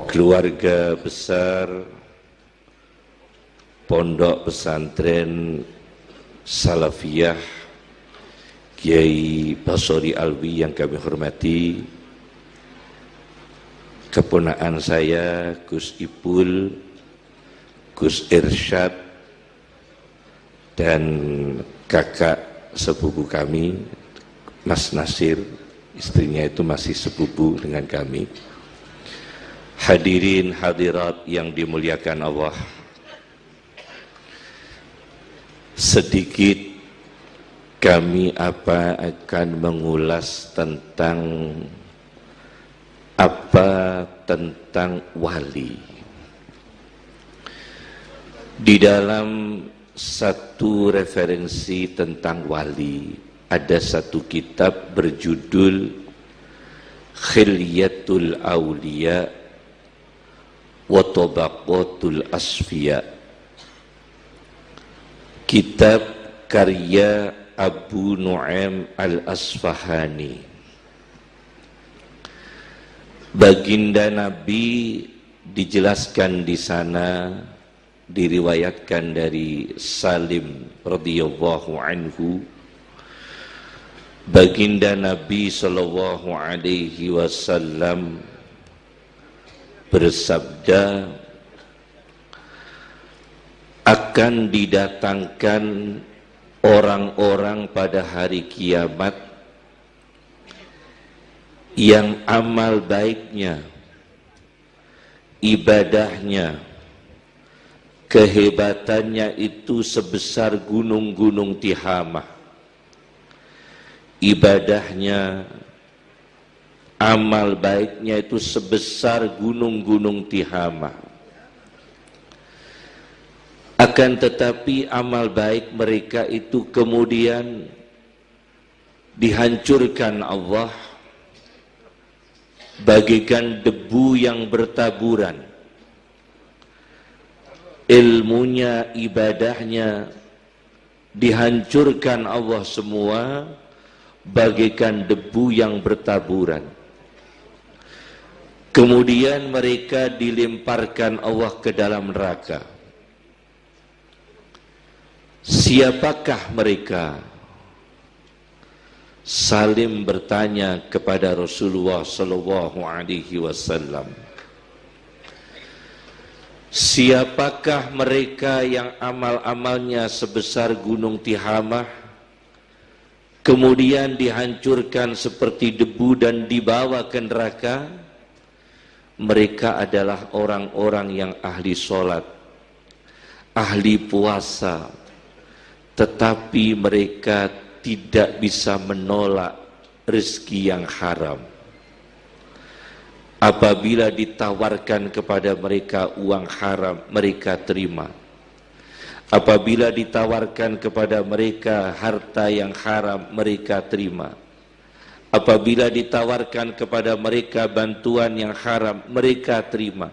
keluarga besar Pondok Pesantren Salafiyah Kiai Basori Alwi yang kami hormati, keponakan saya Gus Ipul, Gus Irsyad, dan kakak sepupu kami Mas Nasir, istrinya itu masih sepupu dengan kami. Hadirin hadirat yang dimuliakan Allah, sedikit kami akan mengulas tentang wali. Di dalam satu referensi tentang wali ada satu kitab berjudul Khilyatul Awliya wa Tabaqatul Asfiya, kitab karya Abu Nu'aim Al-Asfahani. Baginda Nabi dijelaskan di sana, diriwayatkan dari Salim radhiyallahu anhu, baginda Nabi sallallahu alaihi wasallam bersabda, akan didatangkan orang-orang pada hari kiamat yang amal baiknya, ibadahnya, kehebatannya itu sebesar gunung-gunung Tihamah. Ibadahnya, amal baiknya itu sebesar gunung-gunung Tihamah. Akan tetapi amal baik mereka itu kemudian dihancurkan Allah bagaikan debu yang bertaburan. Ilmunya, ibadahnya dihancurkan Allah semua bagaikan debu yang bertaburan. Kemudian mereka dilemparkan Allah ke dalam neraka. Siapakah mereka? Salim bertanya kepada Rasulullah sallallahu alaihi wasallam, siapakah mereka yang amal-amalnya sebesar gunung Tihamah kemudian dihancurkan seperti debu dan dibawa ke neraka? Mereka adalah orang-orang yang ahli sholat, ahli puasa, tetapi mereka tidak bisa menolak rezeki yang haram. Apabila ditawarkan kepada mereka uang haram, mereka terima. Apabila ditawarkan kepada mereka harta yang haram, mereka terima. Apabila ditawarkan kepada mereka bantuan yang haram, mereka terima.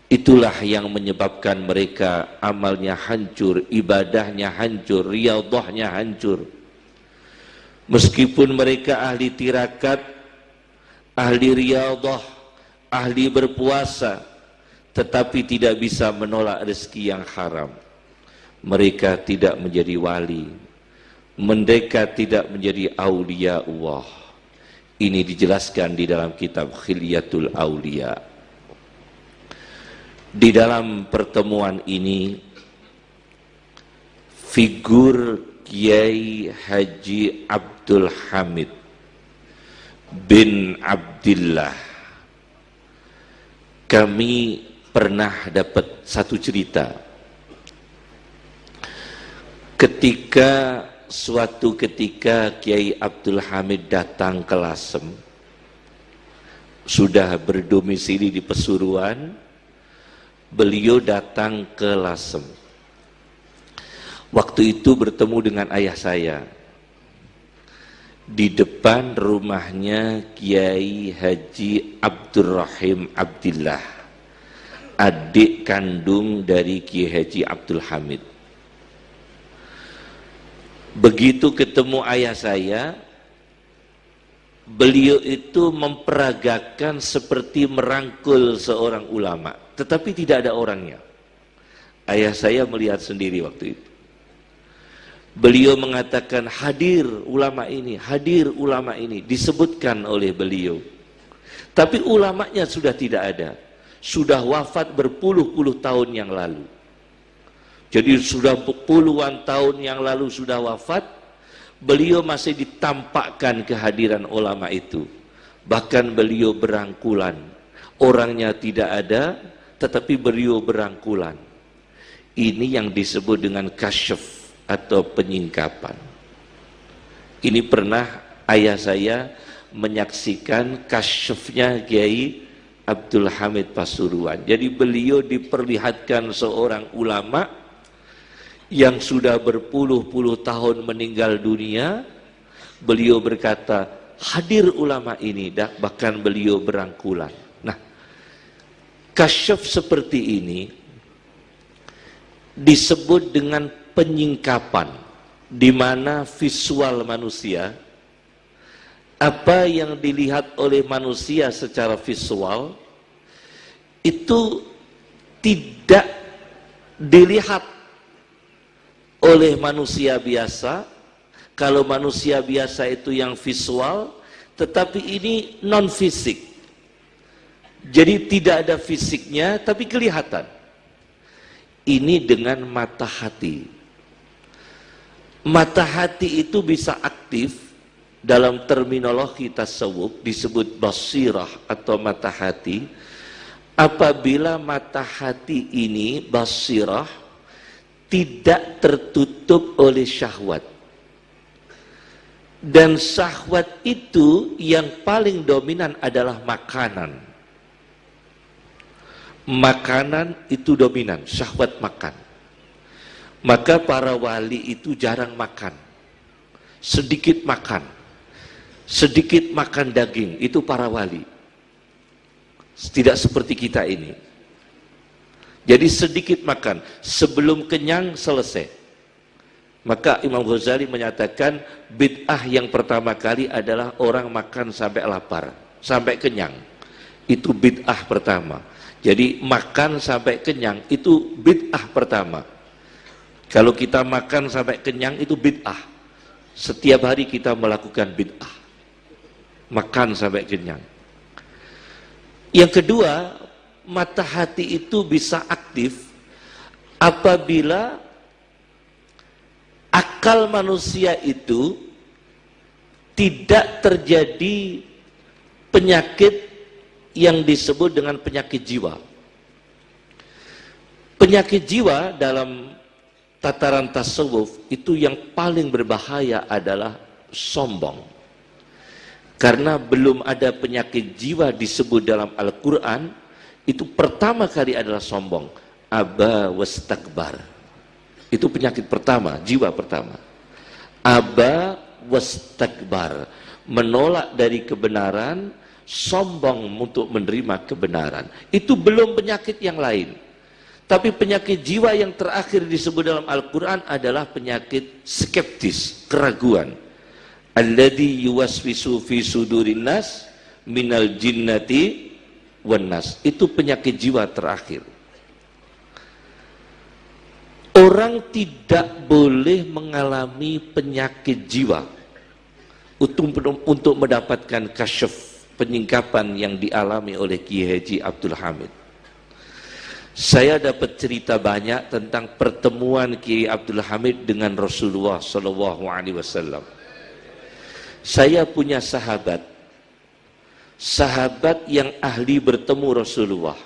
Itulah yang menyebabkan mereka amalnya hancur, ibadahnya hancur, riyadhahnya hancur. Meskipun mereka ahli tirakat, ahli riyadhah, ahli berpuasa, tetapi tidak bisa menolak rezeki yang haram. Mereka tidak menjadi wali, mereka tidak menjadi aulia Allah. Ini dijelaskan di dalam kitab Khilyatul Awliya. Di dalam pertemuan ini, figur Kiai Haji Abdul Hamid bin Abdillah, kami pernah dapat satu cerita. Suatu ketika Kiai Abdul Hamid datang ke Lasem, sudah berdomisili di Pesuruan. Beliau datang ke Lasem. Waktu itu bertemu dengan ayah saya di depan rumahnya Kiai Haji Abdurrahim Abdillah, adik kandung dari Kiai Haji Abdul Hamid. Begitu ketemu ayah saya, beliau itu memperagakan seperti merangkul seorang ulama, tetapi tidak ada orangnya. Ayah saya melihat sendiri waktu itu. Beliau mengatakan hadir ulama ini, disebutkan oleh beliau. Tapi ulamanya sudah tidak ada, sudah wafat berpuluh-puluh tahun yang lalu. Jadi sudah puluhan tahun yang lalu sudah wafat, beliau masih ditampakkan kehadiran ulama itu. Bahkan beliau berangkulan, orangnya tidak ada, tetapi beliau berangkulan. Ini yang disebut dengan kasyaf atau penyingkapan. Ini pernah ayah saya menyaksikan kasyafnya Kiai Abdul Hamid Pasuruan. Jadi beliau diperlihatkan seorang ulama yang sudah berpuluh-puluh tahun meninggal dunia. Beliau berkata, hadir ulama ini, bahkan beliau berangkulan. Nah, kasyaf seperti ini disebut dengan penyingkapan, di mana visual manusia, apa yang dilihat oleh manusia secara visual itu tidak dilihat oleh manusia biasa. Kalau manusia biasa itu yang visual, tetapi ini non fisik. Jadi tidak ada fisiknya tapi kelihatan. Ini dengan mata hati. Mata hati itu bisa aktif, dalam terminologi tasawuf disebut basirah atau mata hati. Apabila mata hati ini basirah tidak tertutup oleh syahwat, dan syahwat itu yang paling dominan adalah makanan. Makanan itu dominan, syahwat makan. Maka para wali itu jarang makan, sedikit makan daging, itu para wali. Tidak seperti kita ini. Jadi sedikit makan, sebelum kenyang selesai. Maka Imam Ghazali menyatakan bid'ah yang pertama kali adalah orang makan sampai lapar, sampai kenyang. Itu bid'ah pertama. Jadi makan sampai kenyang itu bid'ah pertama. Kalau kita makan sampai kenyang itu bid'ah. Setiap hari kita melakukan bid'ah, makan sampai kenyang. Yang kedua, mata hati itu bisa aktif apabila akal manusia itu tidak terjadi penyakit yang disebut dengan penyakit jiwa. Penyakit jiwa dalam tataran tasawuf itu yang paling berbahaya adalah sombong. Karena belum ada penyakit jiwa disebut dalam Al-Quran, itu pertama kali adalah sombong. Aba wastakbar. Itu penyakit pertama, jiwa pertama. Aba wastakbar, menolak dari kebenaran, sombong untuk menerima kebenaran. Itu belum penyakit yang lain. Tapi penyakit jiwa yang terakhir disebut dalam Al-Quran adalah penyakit skeptis, keraguan. Alladzi yuwaswisu fi sudurin nas minal jinnati wan nas. Itu penyakit jiwa terakhir. Orang tidak boleh mengalami penyakit jiwa untuk mendapatkan kasyaf, penyingkapan yang dialami oleh Kiai Haji Abdul Hamid. Saya dapat cerita banyak tentang pertemuan Kiai Abdul Hamid dengan Rasulullah SAW. Saya punya sahabat yang ahli bertemu Rasulullah,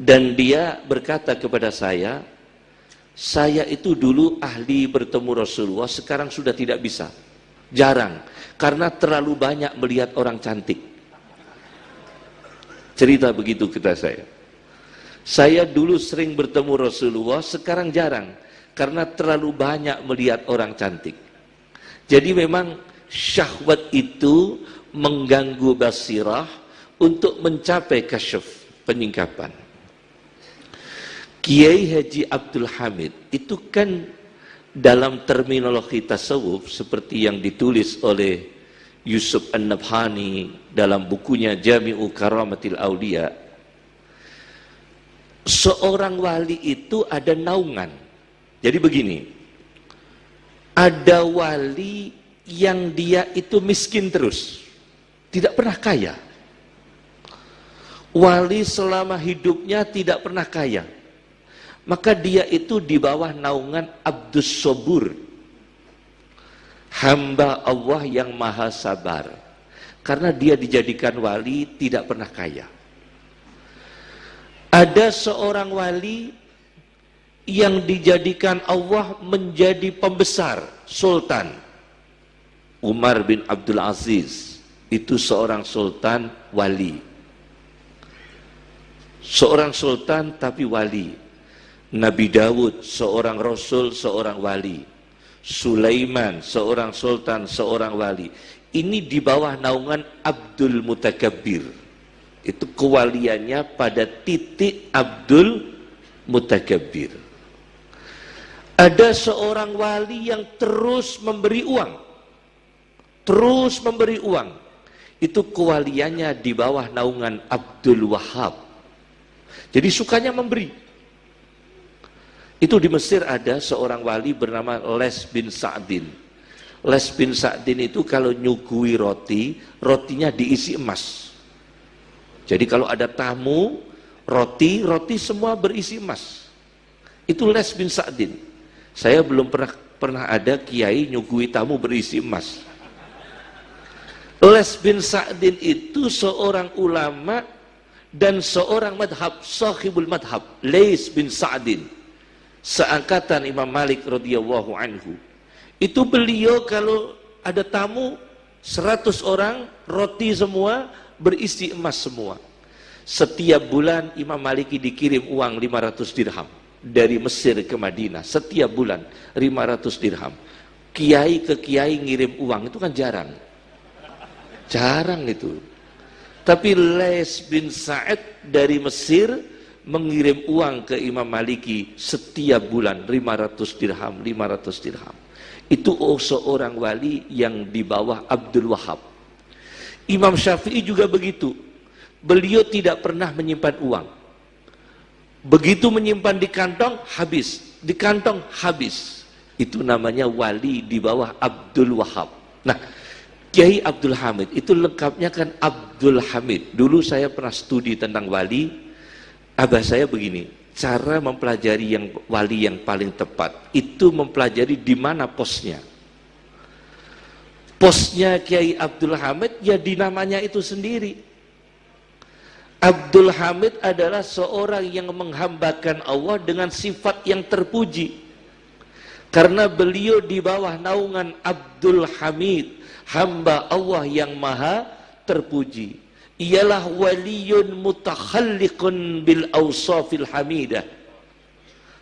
dan dia berkata kepada saya itu dulu ahli bertemu Rasulullah, sekarang sudah tidak bisa, jarang, karena terlalu banyak melihat orang cantik. Cerita begitu kata saya. Saya dulu sering bertemu Rasulullah, sekarang jarang, karena terlalu banyak melihat orang cantik. Jadi memang syahwat itu mengganggu basirah untuk mencapai kasyaf, penyingkapan. Kiai Haji Abdul Hamid itu kan dalam terminologi tasawuf seperti yang ditulis oleh Yusuf An-Nabhani dalam bukunya Jami'u Karamatil Aulia, seorang wali itu ada naungan. Jadi begini, ada wali yang dia itu miskin terus, tidak pernah kaya. Wali selama hidupnya tidak pernah kaya, maka dia itu di bawah naungan Abdus Sobur, hamba Allah yang maha sabar. Karena dia dijadikan wali tidak pernah kaya. Ada seorang wali yang dijadikan Allah menjadi pembesar, sultan. Umar bin Abdul Aziz itu seorang sultan wali. Seorang sultan tapi wali. Nabi Dawud seorang rasul, seorang wali. Sulaiman seorang sultan, seorang wali. Ini di bawah naungan Abdul Mutakabbir. Itu kewaliannya pada titik Abdul Mutakabbir. Ada seorang wali yang terus memberi uang, terus memberi uang. Itu kewaliannya di bawah naungan Abdul Wahab. Jadi sukanya memberi. Itu di Mesir ada seorang wali bernama Les bin Sa'din. Les bin Sa'din itu kalau nyugui roti, rotinya diisi emas. Jadi kalau ada tamu, roti semua berisi emas. Itu Les bin Sa'din. Saya belum pernah ada kiai nyugui tamu berisi emas. Les bin Sa'din itu seorang ulama dan seorang madhab, sahibul madhab, Lais bin Sa'din, seangkatan Imam Malik radhiyallahu anhu. Itu beliau kalau ada tamu 100 orang, roti semua berisi emas semua. Setiap bulan Imam Maliki dikirim uang 500 dirham dari Mesir ke Madinah. Setiap bulan 500 dirham. Kiai ke kiai ngirim uang itu kan jarang. Jarang itu. Tapi Les bin Sa'ad dari Mesir mengirim uang ke Imam Maliki setiap bulan 500 dirham, 500 dirham. Itu seorang wali yang di bawah Abdul Wahab. Imam Syafi'i juga begitu. Beliau tidak pernah menyimpan uang. Begitu menyimpan di kantong, habis. Di kantong, habis. Itu namanya wali di bawah Abdul Wahab. Nah, Kiai Abdul Hamid itu lengkapnya kan Abdul Hamid. Dulu saya pernah studi tentang wali. Abah saya begini, cara mempelajari yang wali yang paling tepat itu mempelajari di mana posnya. Posnya Kiai Abdul Hamid ya di namanya itu sendiri. Abdul Hamid adalah seorang yang menghambakan Allah dengan sifat yang terpuji. Karena beliau di bawah naungan Abdul Hamid, hamba Allah yang maha terpuji. Ialah waliyun mutakhalliqun bil awsafil hamidah.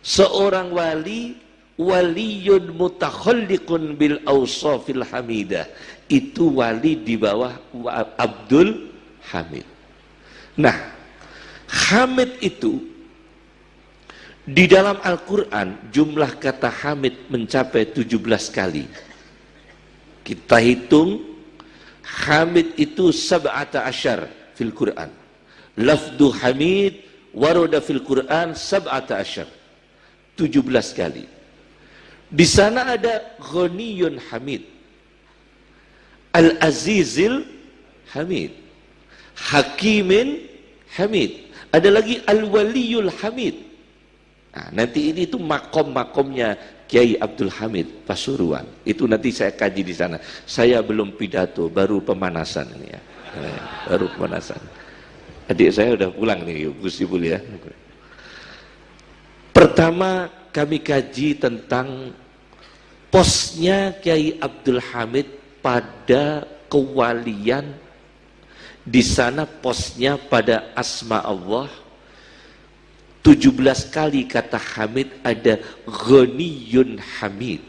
Seorang wali, waliyun mutakhalliqun bil awsafil hamidah. Itu wali di bawah Abdul Hamid. Nah, Hamid itu di dalam Al-Quran jumlah kata Hamid mencapai 17 kali. Kita hitung, Hamid itu sab'ata asyar fil Quran. Lafdu Hamid waroda fil Quran sab'ata asyar. 17 kali. Di sana ada Ghaniyun Hamid, Al-Azizil Hamid, Hakimin Hamid. Ada lagi Al-Waliyul Hamid. Nah, nanti ini itu makom-makomnya Kiai Abdul Hamid Pasuruan. Itu nanti saya kaji di sana. Saya belum pidato, baru pemanasan ini ya. Baru pemanasan. Adik saya udah pulang nih, Gus Ibul ya. Pertama kami kaji tentang posnya Kiai Abdul Hamid pada kewalian. Di sana posnya pada asma Allah. 17 kali kata Hamid ada Ghaniyun Hamid,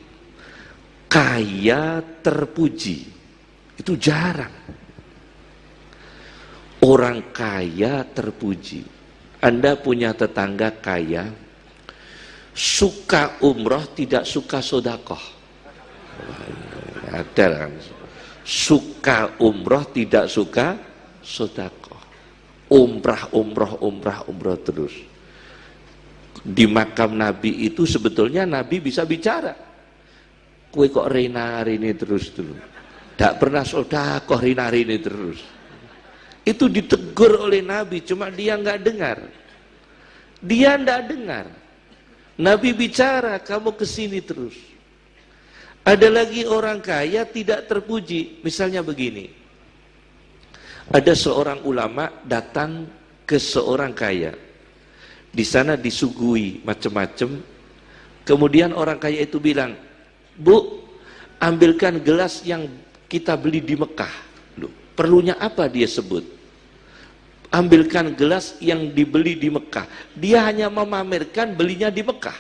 kaya terpuji. Itu jarang orang kaya terpuji. Anda punya tetangga kaya, suka umroh tidak suka sodakoh. Ada kan? Suka umroh, tidak suka sedekah. Umrah terus. Di makam Nabi itu sebetulnya Nabi bisa bicara. Kowe kok rina-rini terus dulu. Tidak pernah sedekah, rina-rini terus. Itu ditegur oleh Nabi, cuma dia nggak dengar. Dia nggak dengar. Nabi bicara, kamu kesini terus. Ada lagi orang kaya tidak terpuji. Misalnya begini, ada seorang ulama datang ke seorang kaya. Di sana disuguhi macam-macam. Kemudian orang kaya itu bilang, Bu, ambilkan gelas yang kita beli di Mekah. Loh, perlunya apa dia sebut? Ambilkan gelas yang dibeli di Mekah. Dia hanya memamerkan belinya di Mekah.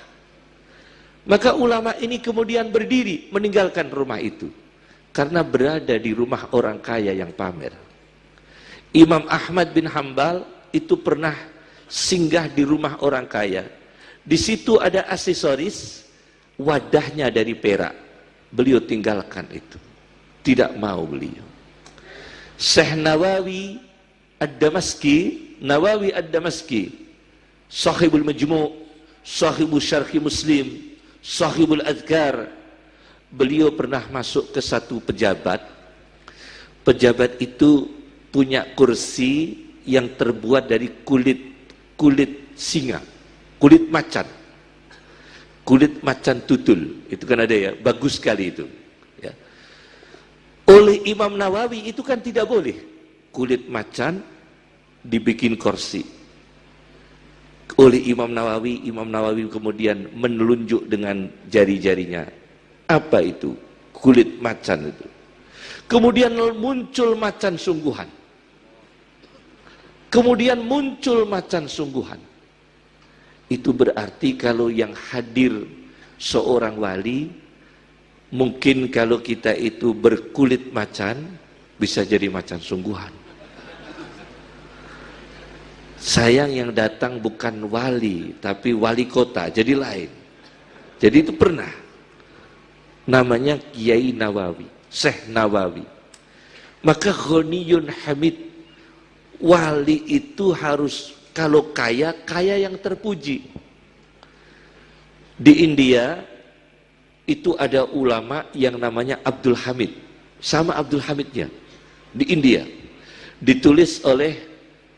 Maka ulama ini kemudian berdiri meninggalkan rumah itu. Karena berada di rumah orang kaya yang pamer. Imam Ahmad bin Hambal itu pernah singgah di rumah orang kaya. Di situ ada aksesoris, wadahnya dari perak. Beliau tinggalkan itu. Tidak mau beliau. Syekh Nawawi Ad-Damaski, Sahibul Majmu', Sahibul Syarhi Muslim, Sahibul Adhkar. Beliau pernah masuk ke satu pejabat. Pejabat itu punya kursi yang terbuat dari kulit singa, kulit macan tutul. Itu kan ada ya, bagus sekali itu. Ya. Oleh Imam Nawawi itu kan tidak boleh kulit macan dibikin kursi. Oleh Imam Nawawi kemudian menelunjuk dengan jari-jarinya. Apa itu? Kulit macan itu. Kemudian muncul macan sungguhan. Itu berarti kalau yang hadir seorang wali, mungkin kalau kita itu berkulit macan, bisa jadi macan sungguhan. Sayang yang datang bukan wali, tapi wali kota, jadi lain. Jadi itu pernah. Namanya Kiai Nawawi, Syekh Nawawi. Maka Ghaniyun Hamid, wali itu harus, kalau kaya, kaya yang terpuji. Di India, itu ada ulama yang namanya Abdul Hamid. Sama Abdul Hamidnya. Di India. Ditulis oleh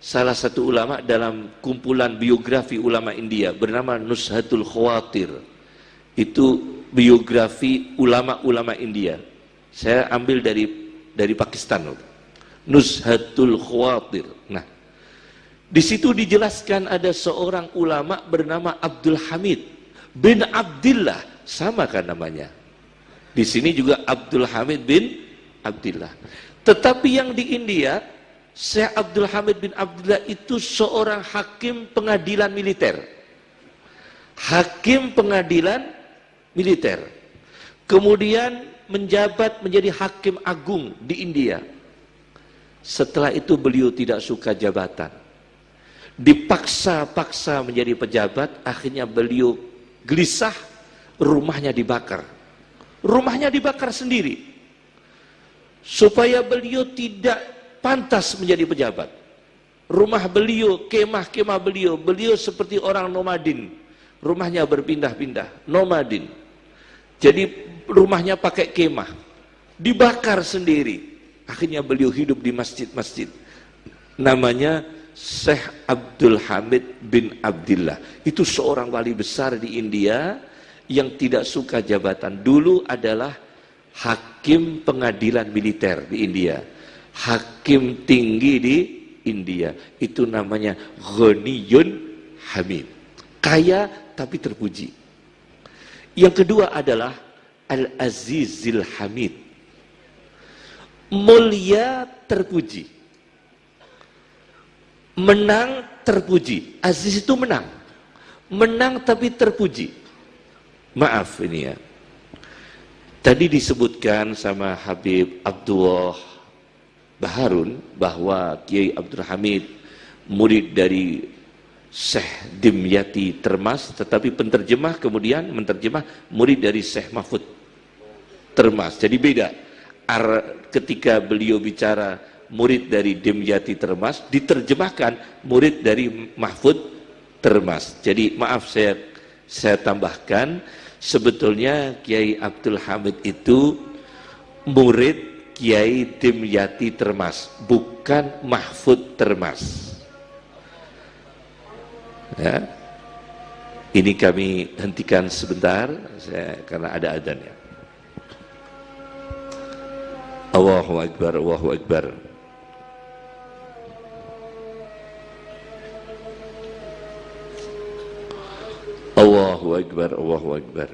salah satu ulama dalam kumpulan biografi ulama India bernama Nuzhatul Khawatir. Itu biografi ulama-ulama India. Saya ambil dari Pakistan. Nuzhatul Khawatir. Nah, di situ dijelaskan ada seorang ulama bernama Abdul Hamid bin Abdillah, sama kan namanya. Di sini juga Abdul Hamid bin Abdillah. Tetapi yang di India, Syekh Abdul Hamid bin Abdullah itu seorang hakim pengadilan militer. Hakim pengadilan militer. Kemudian menjabat menjadi hakim agung di India. Setelah itu beliau tidak suka jabatan. Dipaksa-paksa menjadi pejabat, akhirnya beliau gelisah, rumahnya dibakar. Rumahnya dibakar sendiri. Supaya beliau tidak pantas menjadi pejabat. Rumah beliau, kemah-kemah beliau seperti orang nomadin. Rumahnya berpindah-pindah, nomadin. Jadi rumahnya pakai kemah. Dibakar sendiri. Akhirnya beliau hidup di masjid-masjid. Namanya Syekh Abdul Hamid bin Abdillah. Itu seorang wali besar di India yang tidak suka jabatan. Dulu adalah hakim pengadilan militer di India. Hakim tinggi di India. Itu namanya Ghaniyun Hamid. Kaya tapi terpuji. Yang kedua adalah Al-Azizil Hamid. Mulia terpuji. Menang terpuji. Aziz itu menang. Menang tapi terpuji. Maaf ini ya. Tadi disebutkan sama Habib Abdullah Baharun bahwa Kiai Abdul Hamid murid dari Syekh Dimyati Termas, tetapi penterjemah kemudian menterjemah murid dari Syekh Mahfud Termas. Jadi beda. ketika beliau bicara murid dari Dimyati Termas, diterjemahkan murid dari Mahfud Termas. Jadi maaf saya tambahkan, sebetulnya Kiai Abdul Hamid itu murid Kiai Dimyati Termas, bukan Mahfud Termas. Ya. Ini kami hentikan sebentar karena ada adzannya. Allahu Akbar, Allahu Akbar. Allahu Akbar, Allahu Akbar.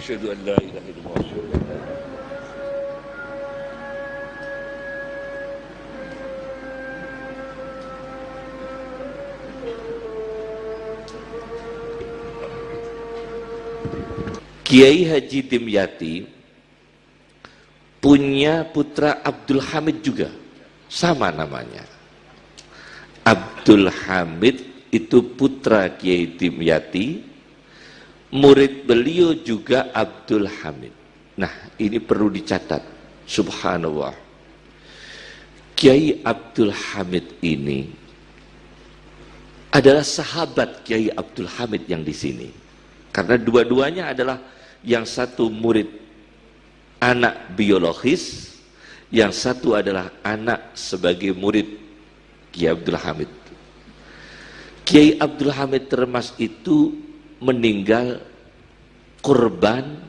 Asyhadu an la ilaha illallah wa asyhadu anna Kiai Haji Dimyati punya putra Abdul Hamid juga, sama namanya. Abdul Hamid itu putra Kiai Dimyati, murid beliau juga Abdul Hamid. Nah, ini perlu dicatat. Subhanallah. Kiai Abdul Hamid ini adalah sahabat Kiai Abdul Hamid yang di sini. Karena dua-duanya adalah, yang satu murid anak biologis, yang satu adalah anak sebagai murid Kiai Abdul Hamid. Kiai Abdul Hamid Termas itu meninggal korban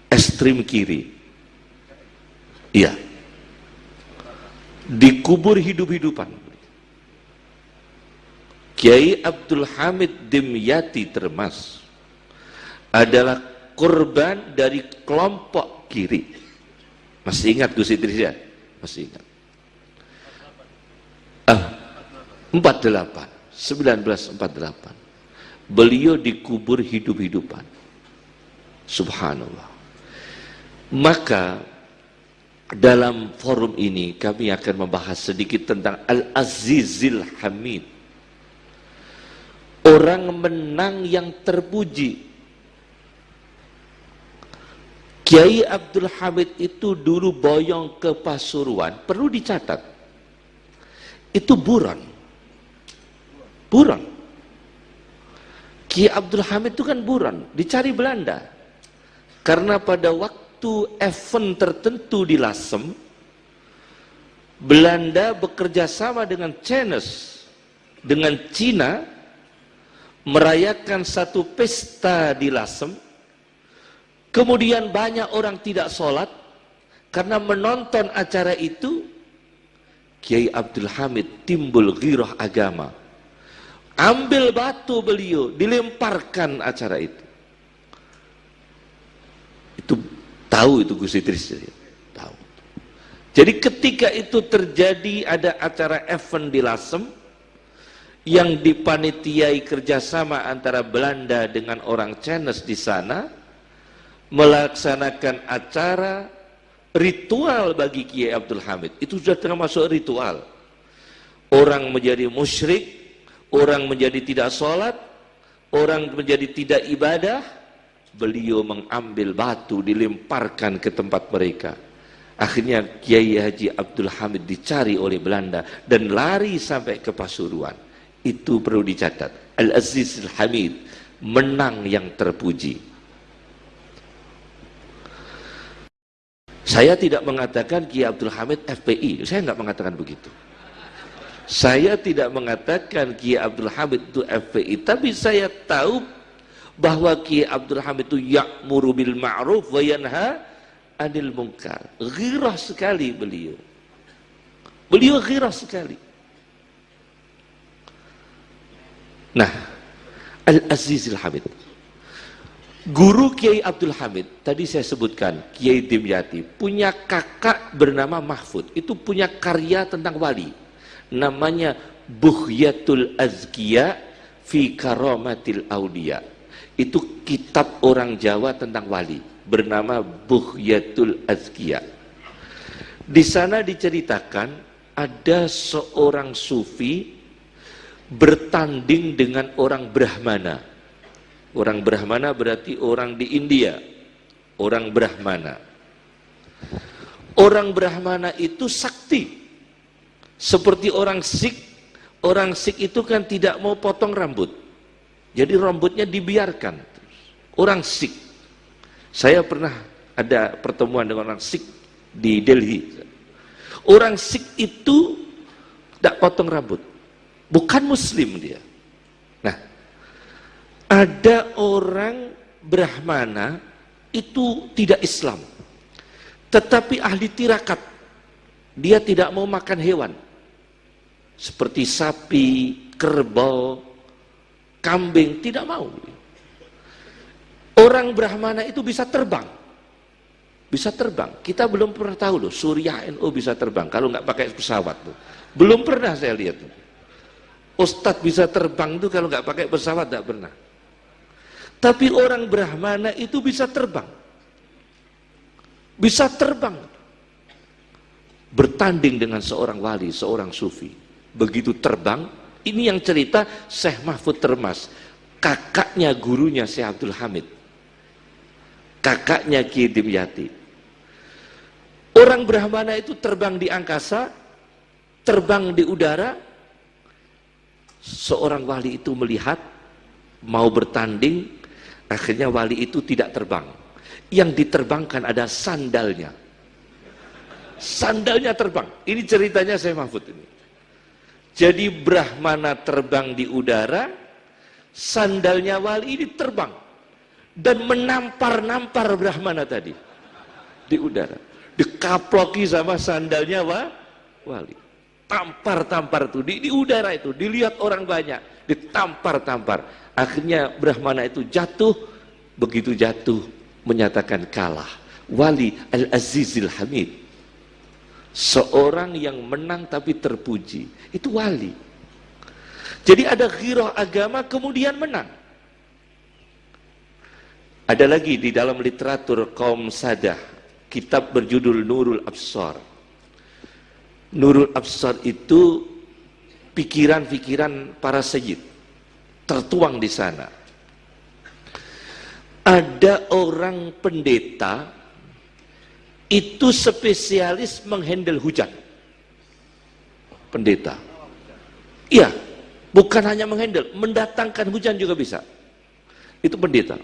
ekstrim kiri. Iya. Dikubur hidup-hidupan. Kiai Abdul Hamid Dimyati Termas adalah korban dari kelompok kiri. Masih ingat Gus Idris ya? Masih ingat. 1948. Beliau dikubur hidup-hidupan. Subhanallah. Maka dalam forum ini kami akan membahas sedikit tentang Al-Azizil Hamid, orang menang yang terpuji. Kiai Abdul Hamid itu dulu boyong ke Pasuruan, perlu dicatat, itu buron. Kiai Abdul Hamid itu kan buron, dicari Belanda. Karena pada waktu event tertentu di Lasem, Belanda bekerja sama dengan Chinese, dengan Cina, merayakan satu pesta di Lasem. Kemudian banyak orang tidak sholat karena menonton acara itu. Kiai Abdul Hamid timbul ghirah agama, ambil batu beliau, dilemparkan acara itu. Itu tahu itu Gus Idris, tahu. Jadi ketika itu terjadi, ada acara event di Lasem yang dipanitiai kerjasama antara Belanda dengan orang Chinese di sana, melaksanakan acara ritual bagi Kiai Abdul Hamid. Itu sudah termasuk ritual. Orang menjadi musyrik, orang menjadi tidak sholat, orang menjadi tidak ibadah. Beliau mengambil batu, dilemparkan ke tempat mereka. Akhirnya Kiai Haji Abdul Hamid dicari oleh Belanda dan lari sampai ke Pasuruan. Itu perlu dicatat. Al-Azizil Hamid, menang yang terpuji. Saya tidak mengatakan Kiai Abdul Hamid FPI, saya nggak mengatakan begitu. Saya tidak mengatakan Kiai Abdul Hamid itu FPI, tapi saya tahu bahwa Kiai Abdul Hamid itu ya'muru bil ma'ruf wa yanha 'anil munkar. Ghirah sekali beliau. Beliau ghirah sekali. Nah, Al-Azizil Hamid, guru Kiai Abdul Hamid, tadi saya sebutkan, Kiai Dimyati, punya kakak bernama Mahfud, itu punya karya tentang wali, namanya Bughyatul Azkiya fi Karamatil Auliya. Itu kitab orang Jawa tentang wali, bernama Bughyatul Azkiya. Di sana diceritakan ada seorang sufi bertanding dengan orang Brahmana. Orang Brahmana berarti orang di India. Orang Brahmana. Orang Brahmana itu sakti. Seperti orang Sikh. Orang Sikh itu kan tidak mau potong rambut. Jadi rambutnya dibiarkan. Orang Sikh. Saya pernah ada pertemuan dengan orang Sikh di Delhi. Orang Sikh itu tidak potong rambut. Bukan Muslim dia. Nah, ada orang Brahmana itu tidak Islam. Tetapi ahli tirakat. Dia tidak mau makan hewan. Seperti sapi, kerbau, kambing, tidak mau. Orang Brahmana itu bisa terbang. Bisa terbang. Kita belum pernah tahu loh, Surya NU bisa terbang kalau nggak pakai pesawat tuh. Belum pernah saya lihat tuh. Ustadz bisa terbang tuh kalau nggak pakai pesawat, nggak pernah. Tapi orang Brahmana itu bisa terbang. Bisa terbang. Bertanding dengan seorang wali, seorang sufi. Begitu terbang, ini yang cerita Syekh Mahfud Termas, kakaknya gurunya Syekh Abdul Hamid, kakaknya Ki Dimyati. Orang Brahmana itu terbang di angkasa, terbang di udara. Seorang wali itu melihat, mau bertanding, akhirnya wali itu tidak terbang. Yang diterbangkan ada sandalnya. Sandalnya terbang. Ini ceritanya Syekh Mahfud ini. Jadi Brahmana terbang di udara, sandalnya wali ini terbang dan menampar-nampar Brahmana tadi di udara. Dikaploki sama sandalnya wali. Tampar-tampar tuh di udara itu, dilihat orang banyak, ditampar-tampar. Akhirnya Brahmana itu jatuh, begitu jatuh menyatakan kalah. Wali Al-Azizil Hamid. Seorang yang menang tapi terpuji, itu wali. Jadi ada ghirah agama kemudian menang. Ada lagi di dalam literatur kaum Sadah, kitab berjudul Nurul Absar. Nurul Absar itu pikiran-pikiran para sayyid tertuang di sana. Ada orang pendeta itu spesialis menghandle hujan. Pendeta. Iya, bukan hanya menghandle, mendatangkan hujan juga bisa. Itu pendeta.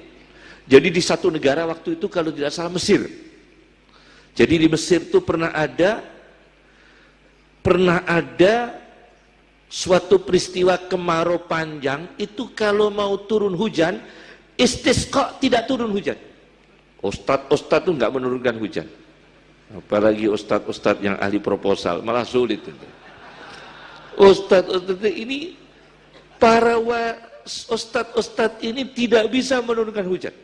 Jadi di satu negara waktu itu kalau tidak salah Mesir. Jadi di Mesir itu pernah ada suatu peristiwa kemarau panjang, itu kalau mau turun hujan, istisqa tidak turun hujan. Ustadz itu nggak menurunkan hujan. Apalagi ustadz yang ahli proposal, malah sulit. Ustadz ini, para ustadz ini tidak bisa menurunkan hujan.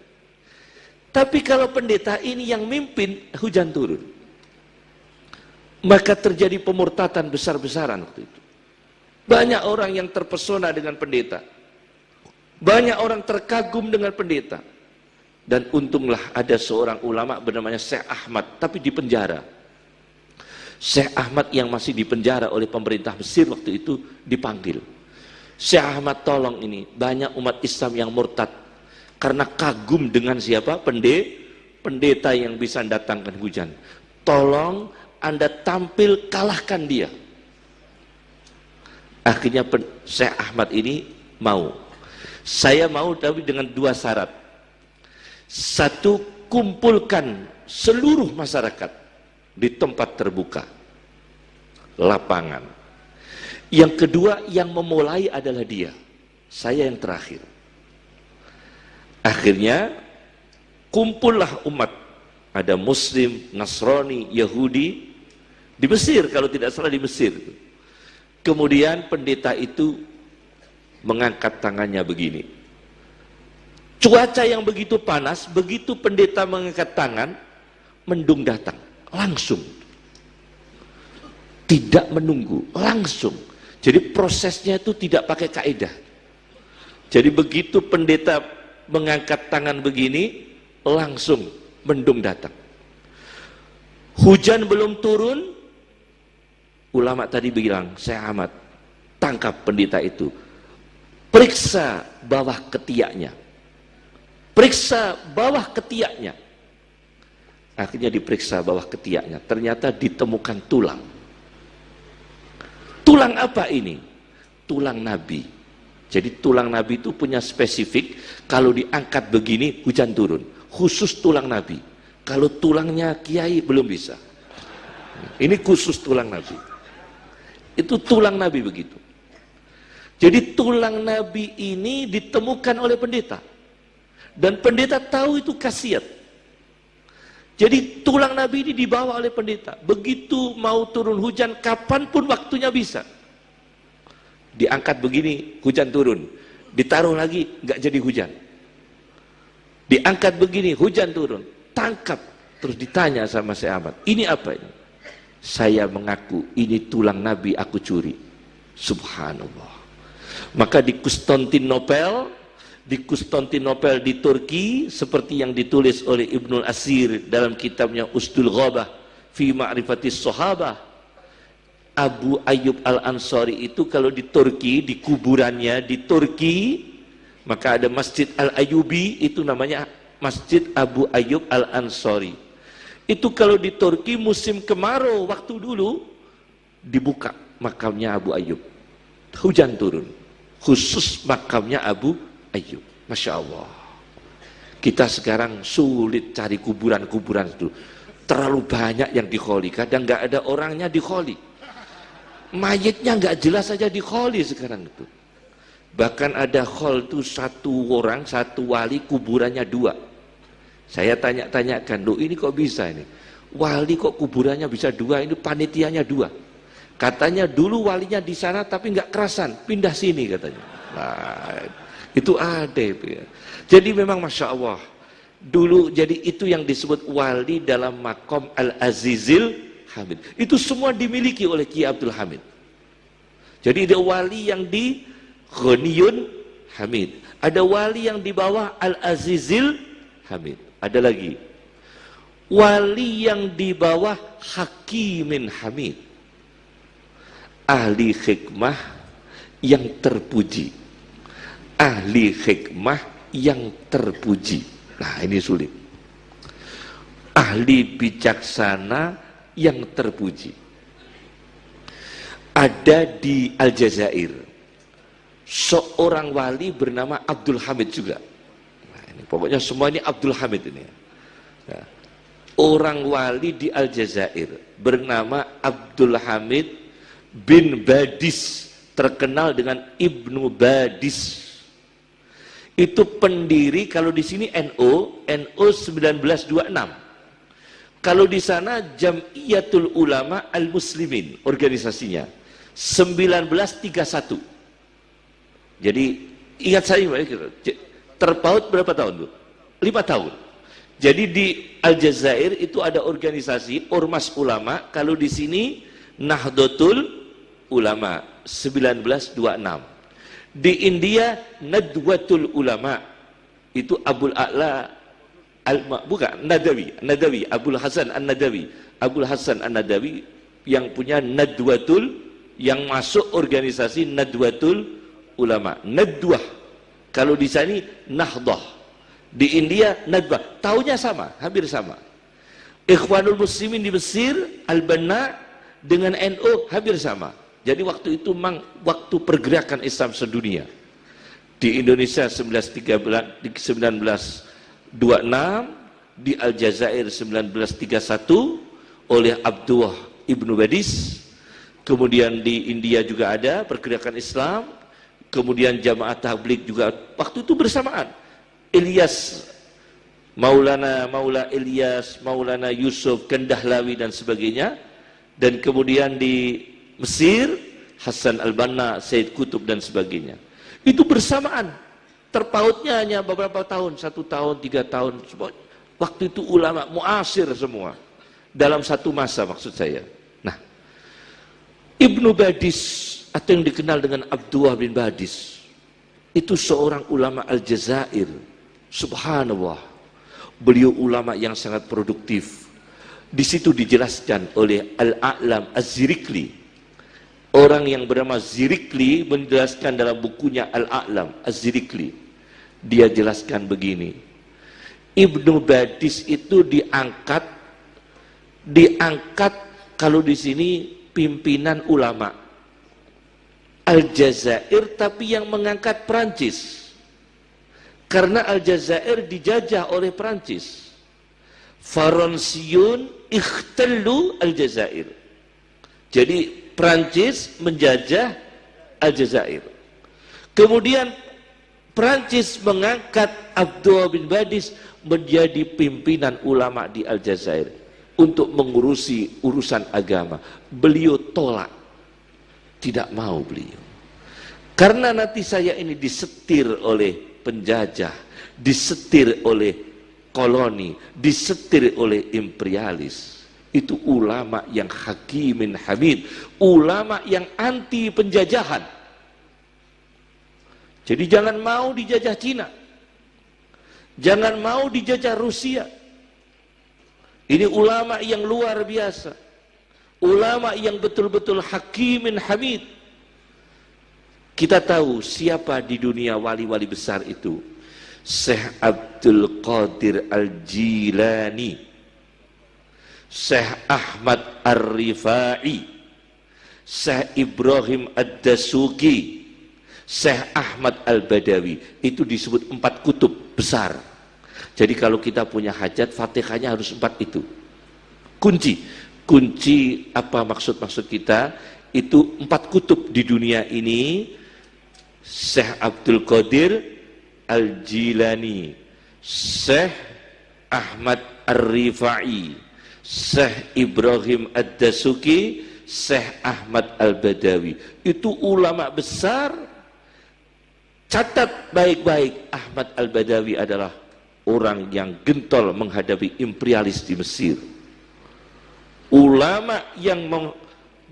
Tapi kalau pendeta ini yang mimpin, hujan turun. Maka terjadi pemurtatan besar-besaran waktu itu. Banyak orang yang terpesona dengan pendeta. Banyak orang terkagum dengan pendeta. Dan untunglah ada seorang ulama bernamanya Syekh Ahmad, tapi di penjara. Syekh Ahmad yang masih di penjara oleh pemerintah Mesir waktu itu dipanggil. Syekh Ahmad, tolong ini, banyak umat Islam yang murtad karena kagum dengan siapa? Pendeta yang bisa mendatangkan hujan. Tolong Anda tampil kalahkan dia. Akhirnya Syekh Ahmad ini mau. Saya mau, tapi dengan dua syarat. Satu, kumpulkan seluruh masyarakat di tempat terbuka, lapangan. Yang kedua, yang memulai adalah dia, saya yang terakhir. Akhirnya kumpullah umat, ada Muslim, Nasrani, Yahudi di Mesir, kalau tidak salah di Mesir. Kemudian pendeta itu mengangkat tangannya begini. Cuaca yang begitu panas, begitu pendeta mengangkat tangan, mendung datang, langsung. Tidak menunggu, langsung. Jadi prosesnya itu tidak pakai kaidah. Jadi begitu pendeta mengangkat tangan begini, langsung mendung datang. Hujan belum turun, Ulama tadi bilang, saya amat, tangkap pendeta itu, periksa bawah ketiaknya, periksa bawah ketiaknya. Akhirnya diperiksa bawah ketiaknya, ternyata ditemukan tulang. Tulang apa ini? Tulang Nabi. Jadi tulang Nabi itu punya spesifik, kalau diangkat begini hujan turun. Khusus tulang Nabi. Kalau tulangnya kiai belum bisa. Ini khusus tulang Nabi. Itu tulang Nabi begitu. Jadi tulang Nabi ini ditemukan oleh pendeta. Dan pendeta tahu itu khasiat. Jadi tulang Nabi ini dibawa oleh pendeta. Begitu mau turun hujan, kapanpun waktunya bisa. Diangkat begini, hujan turun. Ditaruh lagi, nggak jadi hujan. Diangkat begini, hujan turun. Tangkap, terus ditanya sama Syekh Ahmad, ini apa ini? Saya mengaku, ini tulang Nabi aku curi. Subhanallah. Maka di Konstantinopel di Turki, seperti yang ditulis oleh Ibnul Asir dalam kitabnya Usdul Ghabah fi Ma'rifatis Sahabah, Abu Ayyub Al-Ansari itu kalau di Turki, di kuburannya di Turki, maka ada Masjid Al-Ayyubi, itu namanya Masjid Abu Ayyub Al-Ansari. Itu kalau di Turki musim kemarau waktu dulu, dibuka makamnya Abu Ayyub, hujan turun, khusus makamnya Abu Ayyub. Masya Allah. Kita sekarang sulit cari kuburan-kuburan itu, terlalu banyak yang dikholi, kadang nggak ada orangnya dikholi, mayitnya nggak jelas saja dikholi sekarang itu. Bahkan ada khol itu satu orang, satu wali, kuburannya dua. Saya tanya-tanyakan, loh ini kok bisa ini? Wali kok kuburannya bisa dua, ini panitianya dua. Katanya dulu walinya di sana tapi nggak kerasan, pindah sini katanya. Nah, itu ada itu ya. Jadi memang Masya Allah, dulu jadi itu yang disebut wali dalam makom Al-Azizil Hamid. Itu semua dimiliki oleh Ki Abdul Hamid. Jadi ada wali yang di Ghaniyun Hamid, ada wali yang di bawah Al-Azizil Hamid, ada lagi wali yang di bawah Hakimin Hamid, ahli hikmah yang terpuji, ahli hikmah yang terpuji. Nah ini sulit. Ahli bijaksana yang terpuji. Ada di Aljazair seorang wali bernama Abdul Hamid juga. Nah, ini pokoknya semua ini Abdul Hamid ini. Nah, orang wali di Aljazair bernama Abdul Hamid bin Badis, terkenal dengan Ibnu Badis. Itu pendiri, kalau di sini NU 1926. Kalau di sana Jam'iyatul Ulama Al-Muslimin organisasinya 1931. Jadi ingat saya terpaut berapa tahun, Bu? 5 tahun. Jadi di Aljazair itu ada organisasi Ormas Ulama, kalau di sini Nahdlatul Ulama 1926. Di India Nadwatul Ulama, itu Abul A'la Nadawi, Abul Hasan An-Nadawi yang punya Nadwatul, yang masuk organisasi Nadwatul Ulama. Nadwah, kalau di sini Nahdah, di India Nadwah, taunya sama, hampir sama. Ikhwanul Muslimin di Mesir, Al-Banna dengan NU hampir sama. Jadi waktu itu memang waktu pergerakan Islam sedunia. Di Indonesia 1926, di Aljazair 1931 oleh Abdullah Ibnu Badis. Kemudian di India juga ada pergerakan Islam. Kemudian Jamaah Tabligh juga waktu itu bersamaan. Ilyas, Maula Ilyas, Maulana Yusuf, Kendahlawi dan sebagainya. Dan kemudian di Mesir, Hasan Al-Banna, Said Qutb dan sebagainya. Itu bersamaan. Terpautnya hanya beberapa tahun, 1 tahun, 3 tahun. Waktu itu ulama muasir semua. Dalam satu masa maksud saya. Nah, Ibnu Badis atau yang dikenal dengan Abdullah bin Badis, itu seorang ulama Aljazair. Subhanallah. Beliau ulama yang sangat produktif. Di situ dijelaskan oleh Al-A'lam Az-Zirikli. Orang yang bernama Zirikli menjelaskan dalam bukunya Al-A'lam, Az-Zirikli. Dia jelaskan begini. Ibnu Badis itu diangkat kalau di sini pimpinan ulama Aljazair, tapi yang mengangkat Prancis. Karena Aljazair dijajah oleh Prancis. Faransiun ikhtallu Aljazair. Jadi Prancis menjajah Aljazair. Kemudian Prancis mengangkat Abdullah bin Badis menjadi pimpinan ulama di Aljazair untuk mengurusi urusan agama. Beliau tolak, tidak mau beliau. Karena nanti saya ini disetir oleh penjajah, disetir oleh koloni, disetir oleh imperialis. Itu ulama yang hakimin hamid, ulama yang anti penjajahan. Jadi jangan mau dijajah Cina, jangan mau dijajah Rusia. Ini ulama yang luar biasa, ulama yang betul-betul hakimin hamid. Kita tahu siapa di dunia wali-wali besar itu. Syekh Abdul Qadir Al-Jilani, Syekh Ahmad Ar-Rifai, Syekh Ibrahim Ad-Dasuki, Syekh Ahmad Al-Badawi. Itu disebut 4 kutub besar. Jadi kalau kita punya hajat, Fatihahnya harus 4 itu. Kunci apa maksud kita? Itu 4 kutub di dunia ini. Syekh Abdul Qadir Al-Jilani, Syekh Ahmad Ar-Rifai, Syekh Ibrahim Ad-Dasuki, Syekh Ahmad Al-Badawi. Itu ulama besar. Catat baik-baik, Ahmad Al-Badawi adalah orang yang gentol menghadapi imperialis di Mesir. Ulama yang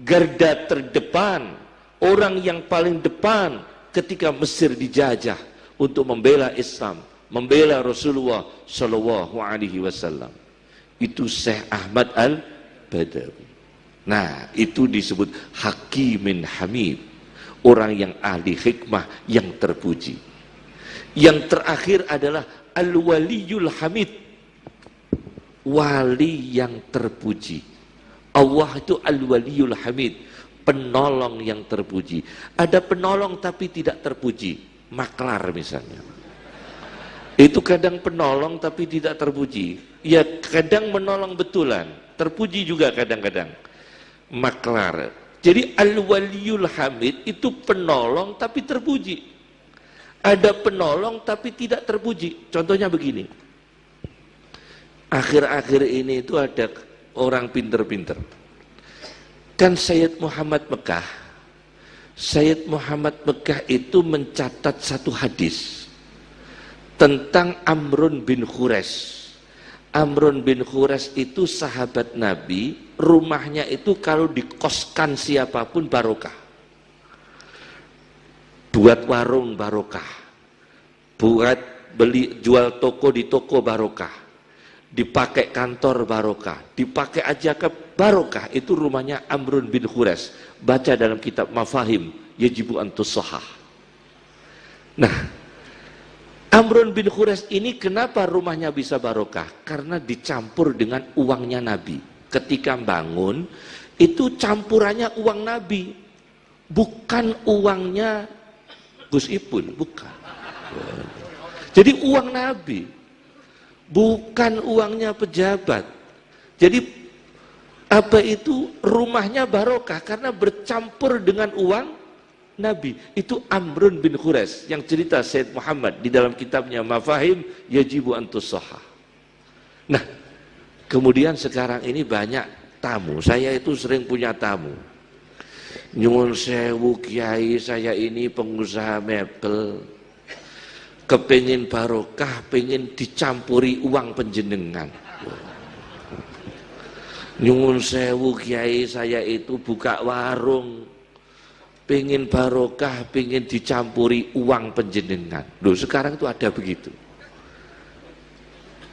garda terdepan, orang yang paling depan ketika Mesir dijajah untuk membela Islam, membela Rasulullah Shallallahu Alaihi Wasallam. Itu Syekh Ahmad Al-Badawi. Nah, itu disebut hakimin hamid, orang yang ahli hikmah yang terpuji. Yang terakhir adalah al-waliyul hamid, wali yang terpuji. Allah itu al-waliyul hamid, penolong yang terpuji. Ada penolong tapi tidak terpuji, maklar misalnya. Itu kadang penolong tapi tidak terpuji. Ya kadang menolong betulan, terpuji juga kadang-kadang. Maklar. Jadi al-waliyul hamid itu penolong tapi terpuji. Ada penolong tapi tidak terpuji. Contohnya begini. Akhir-akhir ini itu ada orang pinter-pinter. Kan Sayyid Muhammad Mekah itu mencatat satu hadis tentang Amrun bin Khures. Amrun bin Khures itu sahabat Nabi, rumahnya itu kalau dikoskan siapapun barokah. Buat warung barokah, buat beli jual toko di toko barokah, dipakai kantor barokah, dipakai aja ke barokah. Itu rumahnya Amrun bin Khures. Baca dalam kitab Mafahim Yajibu Antusohah. Nah, Amrun bin Khures ini kenapa rumahnya bisa barokah? Karena dicampur dengan uangnya Nabi. Ketika bangun, itu campurannya uang Nabi, bukan uangnya Gus Ipul, bukan. Jadi uang Nabi, bukan uangnya pejabat. Jadi apa itu rumahnya barokah karena bercampur dengan uang Nabi. Itu Amrun bin Khures yang cerita Sayyid Muhammad di dalam kitabnya Mafahim Yajibu Antusohah. Nah, kemudian sekarang ini banyak tamu. Saya itu sering punya tamu. Nyuwun sewu kiai, saya ini pengusaha mebel, kepingin barokah, pengen dicampuri uang penjenengan. Nyuwun sewu kiai, saya itu buka warung, pengen barokah, pengen dicampuri uang penjenengan. Loh, sekarang itu ada begitu.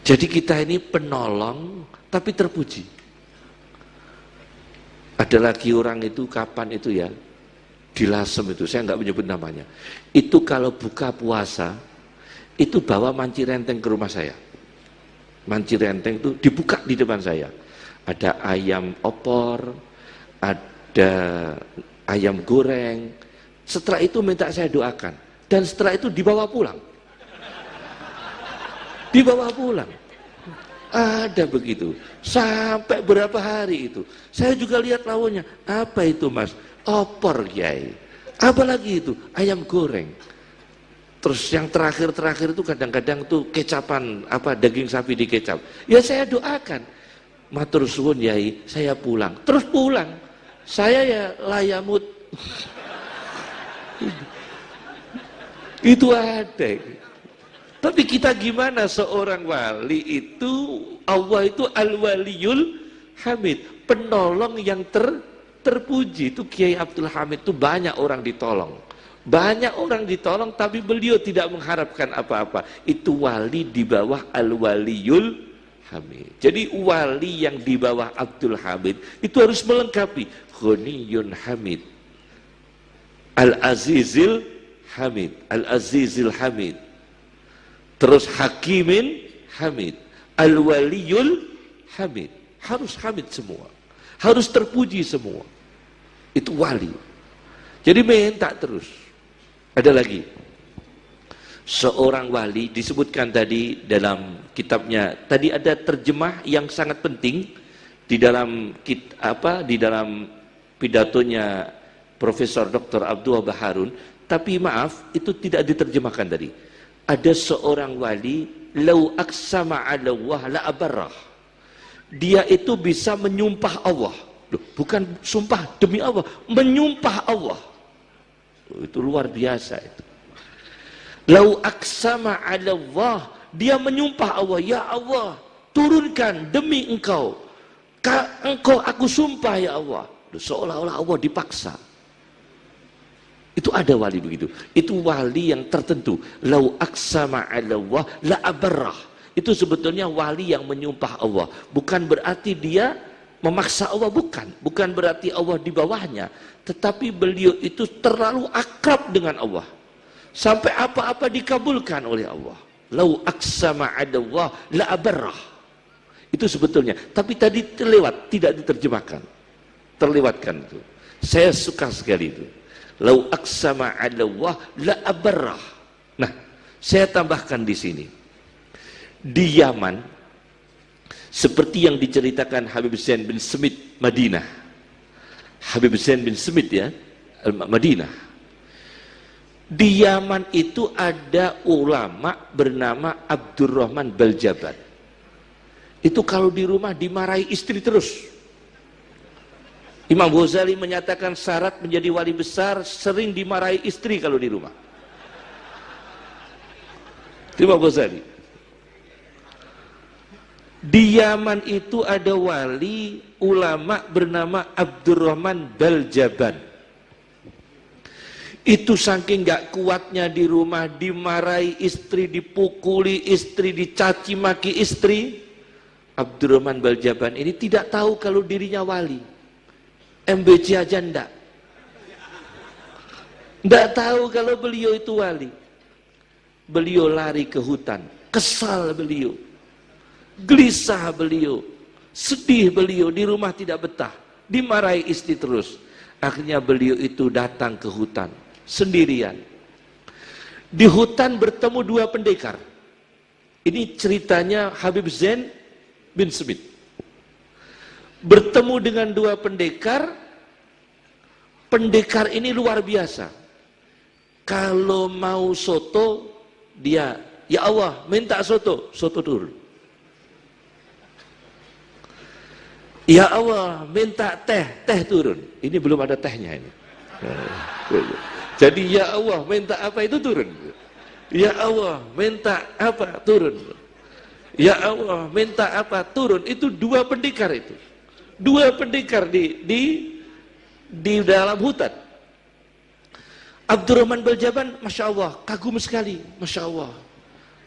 Jadi kita ini penolong tapi terpuji. Ada lagi orang itu kapan itu ya, di Lasem itu, saya nggak menyebut namanya. Itu kalau buka puasa, itu bawa manci renteng ke rumah saya. Manci renteng itu dibuka di depan saya. Ada ayam opor, ada ayam goreng. Setelah itu minta saya doakan. Dan setelah itu dibawa pulang. Dibawa pulang. Ada begitu. Sampai berapa hari itu. Saya juga lihat lawannya. Apa itu mas? Opor Kiai. Apalagi itu? Ayam goreng. Terus yang terakhir itu kadang-kadang tuh kecapan, daging sapi dikecap. Ya saya doakan. Matur suwun Yai, saya pulang. Terus pulang. Saya ya layamut. Itu ada. Tapi kita gimana seorang wali itu, Allah itu Al-Waliyul Hamid, penolong yang terpuji. Itu Kiai Abdul Hamid itu banyak orang ditolong. Banyak orang ditolong tapi beliau tidak mengharapkan apa-apa. Itu wali di bawah Al-Waliyul Hamid. Jadi wali yang di bawah Abdul Hamid itu harus melengkapi Ghaniyun Hamid, Al-Azizil Hamid, Al-Azizil Hamid, terus Hakimin Hamid, Al-Waliyul Hamid. Harus Hamid semua, harus terpuji semua. Itu wali. Jadi minta terus. Ada lagi seorang wali disebutkan tadi dalam kitabnya. Tadi ada terjemah yang sangat penting di dalam di dalam pidatonya Profesor Dr. Abdul Wahab Harun. Tapi maaf, itu tidak diterjemahkan tadi. Ada seorang wali, lau aksama 'ala Allah la abarrah. Dia itu bisa menyumpah Allah. Loh, bukan sumpah demi Allah, menyumpah Allah. Itu luar biasa itu. Lau aksama 'ala Allah, dia menyumpah Allah, ya Allah, turunkan demi engkau. Engkau aku sumpah ya Allah. Seolah-olah Allah dipaksa. Itu ada wali begitu. Itu wali yang tertentu. Lau aksama 'ala Allah la abarrah. Itu sebetulnya wali yang menyumpah Allah. Bukan berarti dia memaksa Allah, bukan berarti Allah di bawahnya, tetapi beliau itu terlalu akrab dengan Allah sampai apa-apa dikabulkan oleh Allah. Lau aksama 'ala Allah la abarrah. Itu sebetulnya, tapi tadi terlewat, tidak diterjemahkan, terlewatkan itu. Saya suka sekali itu. Lau aksama 'ala Allah la abarrah. Nah, saya tambahkan di sini. Di Yaman, seperti yang diceritakan Habib Zain bin Smith Madinah. Habib Zain bin Smith ya, Madinah. Di Yaman itu ada ulama bernama Abdurrahman Baljabat. Itu kalau di rumah dimarahi istri terus. Imam Ghazali menyatakan syarat menjadi wali besar sering dimarahi istri kalau di rumah. Imam Ghazali. Di Yaman itu ada wali ulama bernama Abdurrahman Baljaban. Itu saking gak kuatnya di rumah, dimarahi istri, dipukuli istri, dicaci maki istri. Abdurrahman Baljaban ini tidak tahu kalau dirinya wali. MBC aja enggak tahu kalau beliau itu wali. Beliau lari ke hutan, kesal beliau, gelisah beliau, sedih beliau, di rumah tidak betah, dimarahi istri terus. Akhirnya beliau itu datang ke hutan sendirian. Di hutan bertemu dua pendekar. Ini ceritanya Habib Zain bin Smith. Bertemu dengan dua pendekar. Pendekar ini luar biasa. Kalau mau soto, dia, ya Allah, minta soto, soto turun. Ya Allah, minta teh, teh turun. Ini belum ada tehnya ini. Jadi ya Allah, minta apa itu turun. Ya Allah, minta apa turun. Ya Allah, minta apa turun. Itu dua pendekar itu. Dua pendekar di dalam hutan. Abdurrahman Baljaban, Masya Allah, kagum sekali, Masya Allah.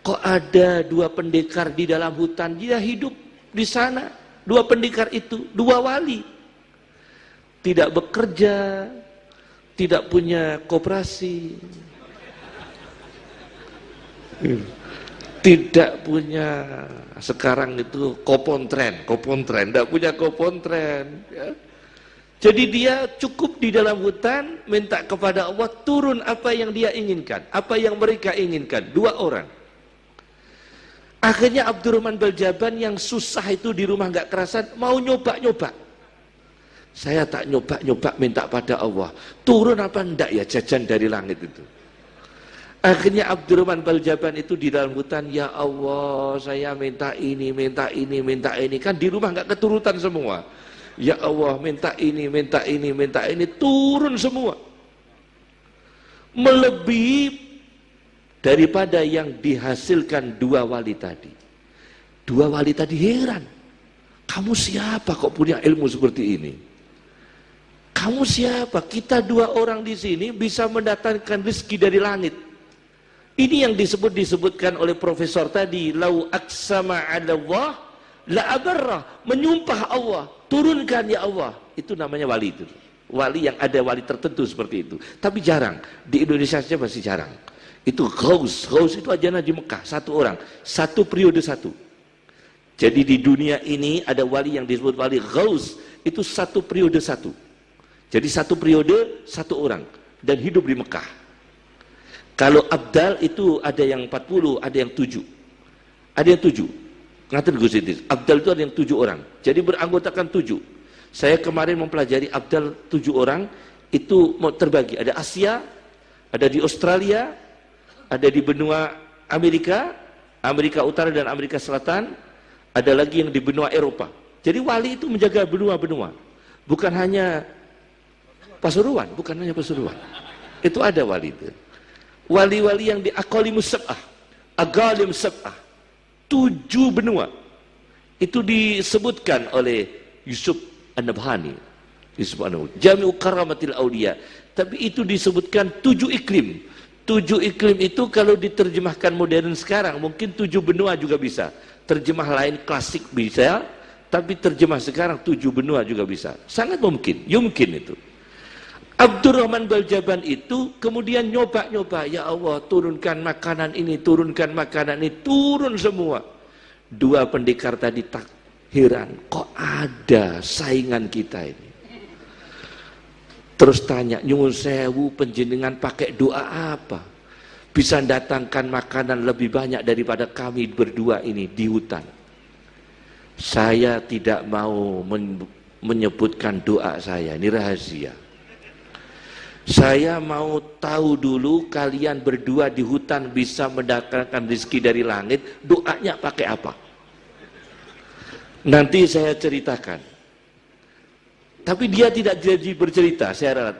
Kok ada dua pendekar di dalam hutan, dia hidup di sana. Dua pendekar itu, dua wali. Tidak bekerja, tidak punya koperasi, tidak punya sekarang itu kopontren, tidak punya kopontren. Ya. Jadi dia cukup di dalam hutan, minta kepada Allah turun apa yang dia inginkan, apa yang mereka inginkan. 2 orang. Akhirnya Abdurrahman Baljaban yang susah itu di rumah nggak kerasan, mau nyoba-nyoba. Saya tak nyoba-nyoba minta pada Allah, turun apa enggak ya jajan dari langit itu. Akhirnya Abdurrahman Baljaban itu di dalam hutan, ya Allah saya minta ini, minta ini, minta ini. Kan di rumah nggak keturutan semua. Ya Allah minta ini, minta ini, minta ini, turun semua. Melebihi daripada yang dihasilkan 2 wali tadi. 2 wali tadi heran. Kamu siapa kok punya ilmu seperti ini? Kamu siapa? Kita 2 orang di sini bisa mendatangkan rezeki dari langit. Ini yang disebutkan oleh profesor tadi, lau aqsama 'ala Allah la abarra, menyumpah Allah, turunkan ya Allah. Itu namanya wali itu. Wali yang ada wali tertentu seperti itu. Tapi jarang, di Indonesia saja masih jarang. Itu Ghaus itu aja di Mekah, 1 orang, 1 periode 1. Jadi di dunia ini ada wali yang disebut wali Ghaus, itu 1 periode 1. Jadi 1 periode 1 orang dan hidup di Mekah. Kalau Abdal itu ada yang 40, ada yang 7. Ada yang 7. Ngaten Gus Idris. Abdal itu ada yang 7 orang. Jadi beranggotakan 7. Saya kemarin mempelajari Abdal 7 orang itu terbagi. Ada Asia, ada di Australia, ada di benua Amerika, Amerika Utara dan Amerika Selatan, ada lagi yang di benua Eropa. Jadi wali itu menjaga benua-benua. Bukan hanya Pasuruan, bukan hanya Pasuruan. Itu ada wali itu. Wali-wali yang di Aqalimus Sab'ah, Agalim Sab'ah, 7 benua. Itu disebutkan oleh Yusuf An-Nabhani, Jami'u Karamatil Auliya. Tapi itu disebutkan 7 iklim. 7 iklim itu kalau diterjemahkan modern sekarang mungkin 7 benua juga bisa. Terjemah lain klasik bisa, tapi terjemah sekarang 7 benua juga bisa. Sangat mungkin, yumkin itu. Abdurrahman Baljaban itu kemudian nyoba-nyoba, ya Allah turunkan makanan ini, turunkan makanan ini, turun semua. 2 pendekar tadi tak heran, kok ada saingan kita ini. Terus tanya, nyuwun sewu penjenengan pakai doa apa? Bisa datangkan makanan lebih banyak daripada kami berdua ini di hutan. Saya tidak mau menyebutkan doa saya, ini rahasia. Saya mau tahu dulu kalian berdua di hutan bisa mendatangkan rezeki dari langit, doanya pakai apa? Nanti saya ceritakan. Tapi dia tidak jadi bercerita, saya ralat.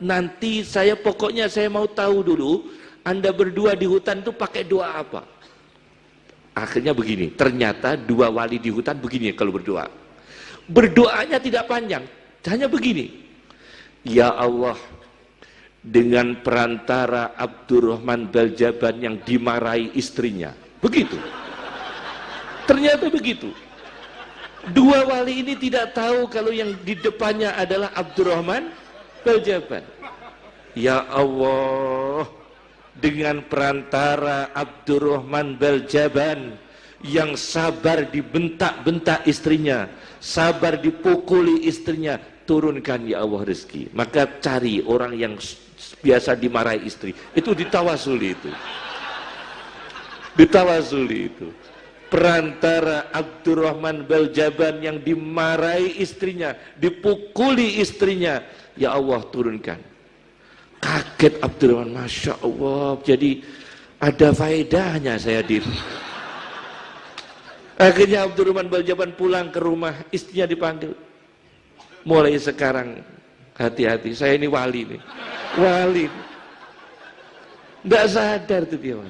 Nanti pokoknya saya mau tahu dulu, Anda berdua di hutan itu pakai doa apa? Akhirnya begini, ternyata 2 wali di hutan begini kalau berdoa. Berdoanya tidak panjang, hanya begini. Ya Allah, dengan perantara Abdurrahman Baljaban yang dimarahi istrinya. Begitu. Ternyata begitu. 2 wali ini tidak tahu kalau yang di depannya adalah Abdurrahman Baljaban. Ya Allah, dengan perantara Abdurrahman Baljaban yang sabar dibentak-bentak istrinya, sabar dipukuli istrinya, turunkan ya Allah rezeki. Maka cari orang yang biasa dimarahi istri, itu ditawasuli itu. Ditawasuli itu. Perantara Abdurrahman Baljaban yang dimarahi istrinya, dipukuli istrinya, ya Allah turunkan. Kaget Abdurrahman, Masya Allah, jadi ada faedahnya saya di. Akhirnya Abdurrahman Baljaban pulang ke rumah, istrinya dipanggil. Mulai sekarang hati-hati, saya ini wali nih. Wali. Nggak sadar tuh dia.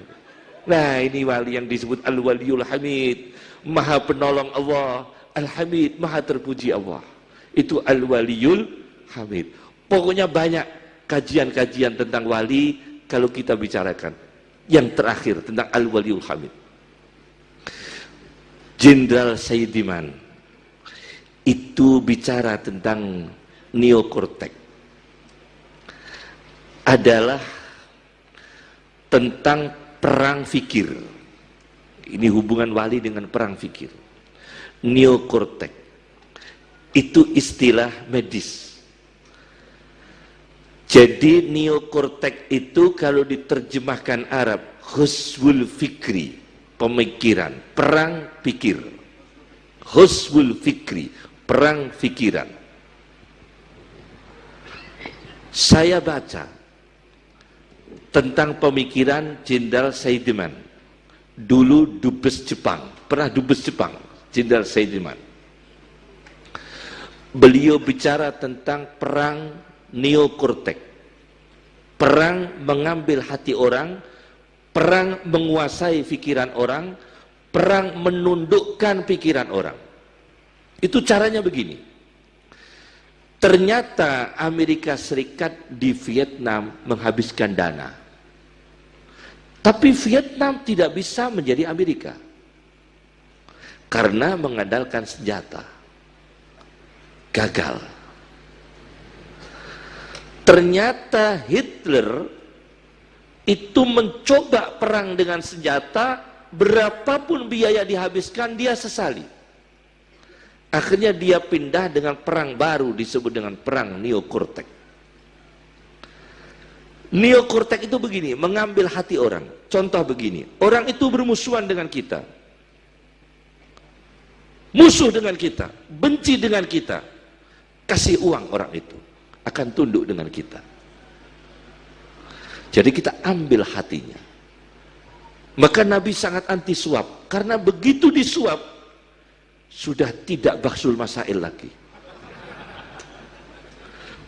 Nah ini wali yang disebut Al-Waliyul Hamid, Maha Penolong Allah, Al-Hamid, Maha Terpuji Allah. Itu Al-Waliyul Hamid. Pokoknya banyak kajian-kajian tentang wali kalau kita bicarakan. Yang terakhir tentang Al-Waliyul Hamid. Jenderal Saidiman itu bicara tentang neokortek. adalah tentang perang fikir. Ini hubungan wali dengan perang fikir. Neokortek itu istilah medis. Jadi neokortek itu kalau diterjemahkan Arab, huswul fikri, pemikiran, perang pikir. Huswul fikri, perang pikiran. Saya baca tentang pemikiran Jenderal Sudirman, dulu dubes Jepang, pernah dubes Jepang, Jenderal Sudirman. Beliau bicara tentang perang neokortek, perang mengambil hati orang, perang menguasai pikiran orang, perang menundukkan pikiran orang. Itu caranya begini. Ternyata Amerika Serikat di Vietnam menghabiskan dana. Tapi Vietnam tidak bisa menjadi Amerika karena mengandalkan senjata. Gagal. Ternyata Hitler itu mencoba perang dengan senjata, berapapun biaya dihabiskan dia sesali. Akhirnya dia pindah dengan perang baru disebut dengan perang neokortek. Neokortek itu begini, mengambil hati orang. Contoh begini, orang itu bermusuhan dengan kita, musuh dengan kita, benci dengan kita, kasih uang orang itu, akan tunduk dengan kita. Jadi kita ambil hatinya. Maka Nabi sangat anti suap, karena begitu disuap sudah tidak bahsul masail lagi.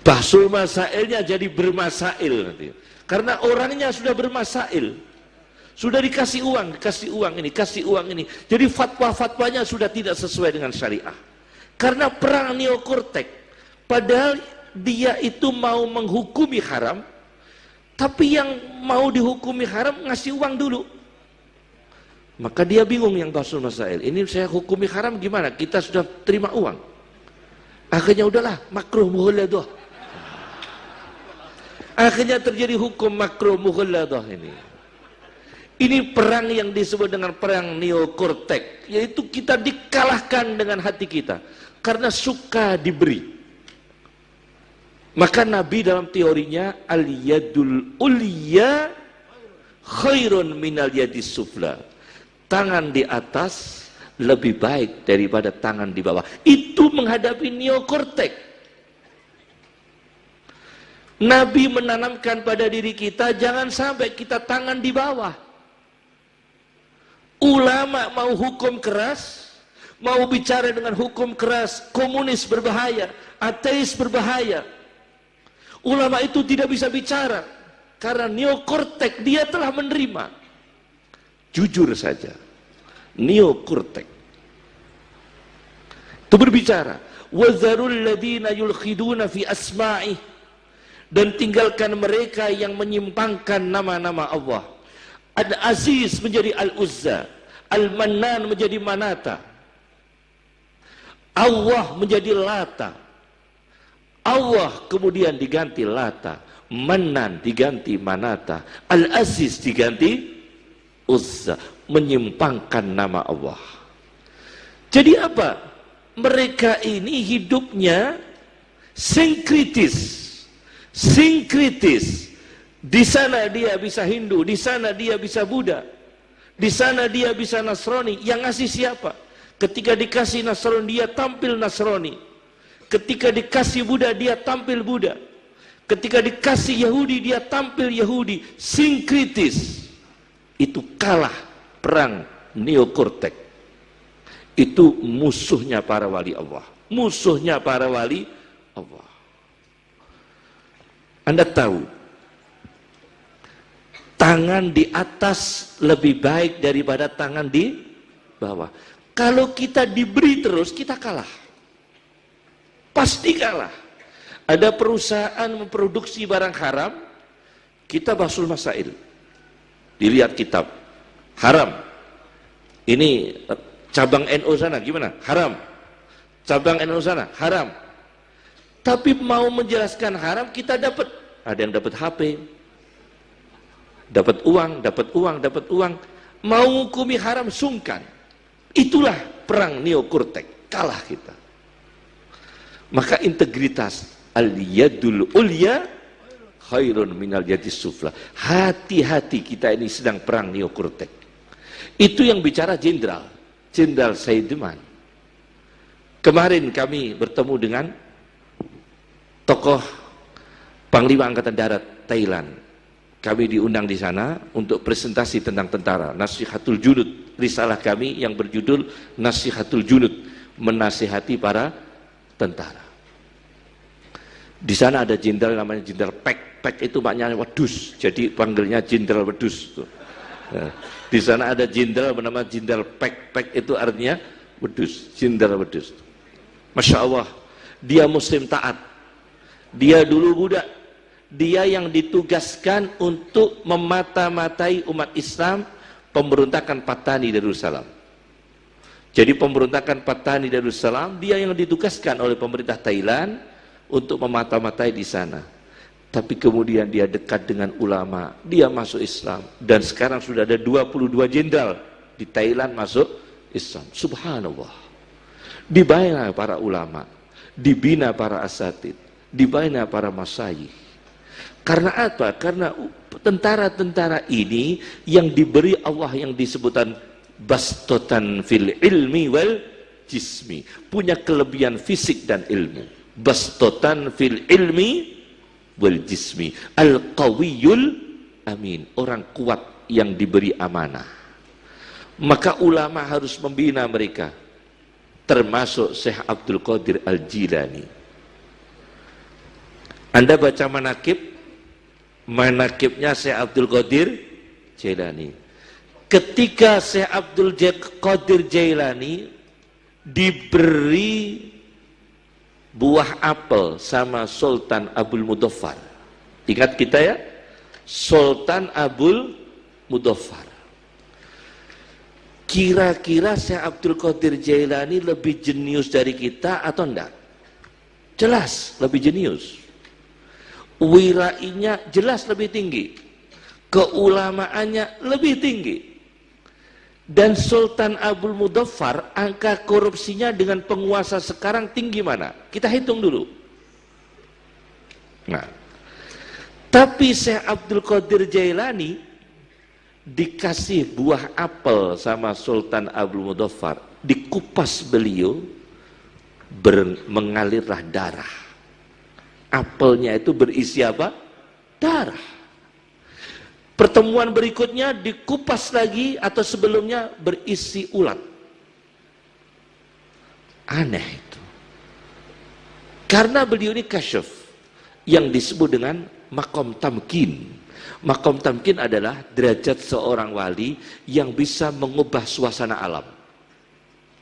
Bahsul masailnya jadi bermasail nanti. Karena orangnya sudah bermasail, sudah dikasih uang ini, kasih uang ini. Jadi fatwa-fatwanya sudah tidak sesuai dengan syariah. Karena perang neokortek, padahal dia itu mau menghukumi haram, tapi yang mau dihukumi haram ngasih uang dulu. Maka dia bingung yang bahsul masail. Ini saya hukumi haram gimana? Kita sudah terima uang. Akhirnya udahlah, makruh mughalladah. Akhirnya terjadi hukum makruh mughalladah ini. Ini perang yang disebut dengan perang neokortek, yaitu kita dikalahkan dengan hati kita karena suka diberi. Maka Nabi dalam teorinya al-yadul ulya khairun minal yadis sufla. Tangan di atas lebih baik daripada tangan di bawah. Itu menghadapi neokortek. Nabi menanamkan pada diri kita jangan sampai kita tangan di bawah. Ulama mau hukum keras, mau bicara dengan hukum keras, komunis berbahaya, ateis berbahaya. Ulama itu tidak bisa bicara karena neokortek dia telah menerima. Jujur saja, neokortek itu berbicara. Wazarul ladina yulkhiduna fi asma'i, dan tinggalkan mereka yang menyimpangkan nama-nama Allah. Al-Aziz menjadi Al-Uzza, Al-Mannan menjadi Manata, Allah menjadi Lata, Allah kemudian diganti Lata, Mannan diganti Manata, Al-Aziz diganti Uzza, menyimpangkan nama Allah. Jadi apa? Mereka ini hidupnya sinkritis. Di sana dia bisa Hindu, di sana dia bisa Buddha, di sana dia bisa Nasrani. Yang ngasih siapa? Ketika dikasih Nasrani dia tampil Nasrani, ketika dikasih Buddha dia tampil Buddha, ketika dikasih Yahudi dia tampil Yahudi. Sinkritis. Itu kalah perang neokortek. Itu musuhnya para wali Allah, musuhnya para wali Allah. Anda tahu, tangan di atas lebih baik daripada tangan di bawah. Kalau kita diberi terus, kita kalah. Pasti kalah. Ada perusahaan memproduksi barang haram, kita bahsul masail. Dilihat kitab, haram. Ini cabang NU sana gimana? Haram. Cabang NU sana, haram. Tapi mau menjelaskan haram, kita dapat ada yang dapat HP, dapat uang, mau hukumi haram sungkan. Itulah perang neokortek, kalah kita. Maka integritas al-yadul ulya khairun minal yadis sufla. Hati-hati, kita ini sedang perang neokortek. Itu yang bicara Jenderal Saidiman. Kemarin kami bertemu dengan tokoh Panglima Angkatan Darat Thailand. Kami diundang di sana untuk presentasi tentang tentara, Nasihatul Junud. Risalah kami yang berjudul Nasihatul Junud, menasihati para tentara. Di sana ada jenderal namanya Jenderal Pek. Pek itu maknanya wedus, jadi panggilnya Jenderal Wedus. Nah, di sana ada jenderal bernama Jenderal Pek. Pek itu artinya wedus, Jenderal Wedus. Masya Allah, dia muslim taat. Dia dulu budak. Dia yang ditugaskan untuk memata-matai umat Islam pemberontakan Patani Darussalam. Jadi pemberontakan Patani Darussalam, dia yang ditugaskan oleh pemerintah Thailand untuk memata-matai di sana. Tapi kemudian dia dekat dengan ulama, dia masuk Islam, dan sekarang sudah ada 22 jenderal di Thailand masuk Islam. Subhanallah. Dibina para ulama, dibina para asatid, dibina para masyayikh. Karena apa? Karena tentara-tentara ini yang diberi Allah yang disebutkan bastotan fil ilmi wal jismi, punya kelebihan fisik dan ilmu. Bastotan fil ilmi wal jismi, al-qawiyul amin, orang kuat yang diberi amanah. Maka ulama harus membina mereka, termasuk Syekh Abdul Qadir Al-Jilani. Anda baca manakibnya Syekh Abdul Qadir Jailani. Ketika Syekh Abdul Qadir Jailani diberi buah apel sama Sultan Abul Mudhaffar. Ingat kita ya, Sultan Abul Mudhaffar. Kira-kira Syekh Abdul Qadir Jailani lebih jenius dari kita atau enggak? Jelas lebih jenius. Wirainya jelas lebih tinggi, keulamaannya lebih tinggi. Dan Sultan Abul Mudhaffar, angka korupsinya dengan penguasa sekarang tinggi mana? Kita hitung dulu. Nah, tapi Syekh Abdul Qadir Jailani dikasih buah apel sama Sultan Abul Mudhaffar, dikupas beliau, mengalirlah darah. Apelnya itu berisi apa? Darah. Pertemuan berikutnya dikupas lagi atau sebelumnya berisi ulat. Aneh itu. Karena beliau ini kasyaf yang disebut dengan makom tamkin. Makom tamkin adalah derajat seorang wali yang bisa mengubah suasana alam.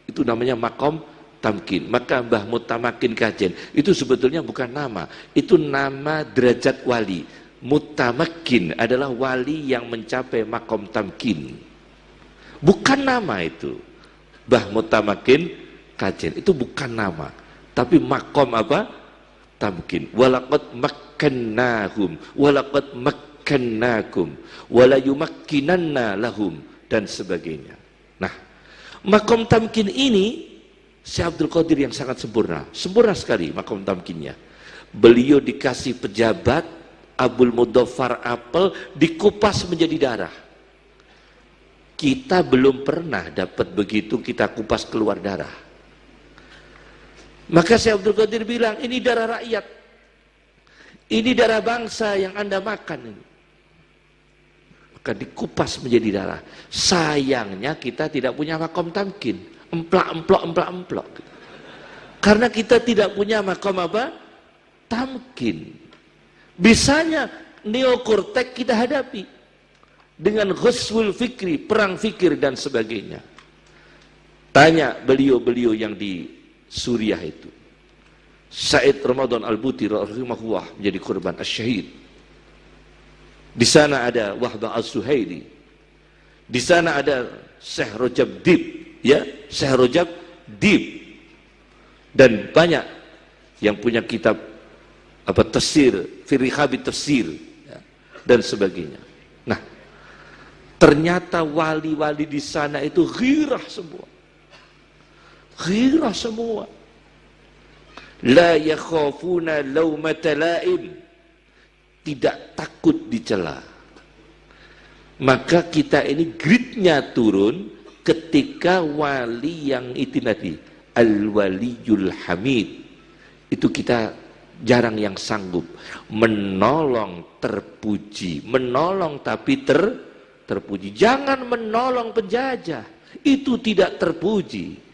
Itu namanya makom tamkin. Maka Mbah Mutamakin Kajen itu sebetulnya bukan nama, itu nama derajat wali. Mutamakin adalah wali yang mencapai makom tamkin, bukan nama itu. Mbah Mutamakin Kajen itu bukan nama, tapi makom apa? Tamkin. Walaqad makkannahum walaqad makkannakum wala yumakkinanna lahum, dan sebagainya. Nah, makom tamkin ini Syekh Abdul Qadir yang sangat sempurna, sempurna sekali makom tamkinnya. Beliau dikasih pejabat Abul Mudhaffar apel, dikupas menjadi darah. Kita belum pernah dapat begitu, kita kupas keluar darah. Maka Syekh Abdul Qadir bilang, ini darah rakyat, ini darah bangsa yang Anda makan ini. Maka dikupas menjadi darah. Sayangnya kita tidak punya makom tamkin. Emplak. Karena kita tidak punya makom apa? Tamkin. Bisanya neokortek kita hadapi dengan ghuswul fikri, perang fikir dan sebagainya. Tanya beliau-beliau yang di Suriah itu. Said Ramadan Al-Buti rahimahullah menjadi korban asyhid. Di sana ada Wahbah Al-Suhaili. Di sana ada Syekh Rajab Dib, ya, Syekh Rajab Dib, dan banyak yang punya kitab apa tafsir, fi rihabi tafsir, ya, dan sebagainya. Nah, ternyata wali-wali di sana itu ghirah semua. Ghirah semua. La yakhafuna laumata laim. Tidak takut dicela. Maka kita ini gridnya turun ketika wali yang itu tadi, al-waliyul hamid. Itu kita jarang yang sanggup menolong terpuji, menolong tapi terpuji. Jangan menolong penjajah, itu tidak terpuji.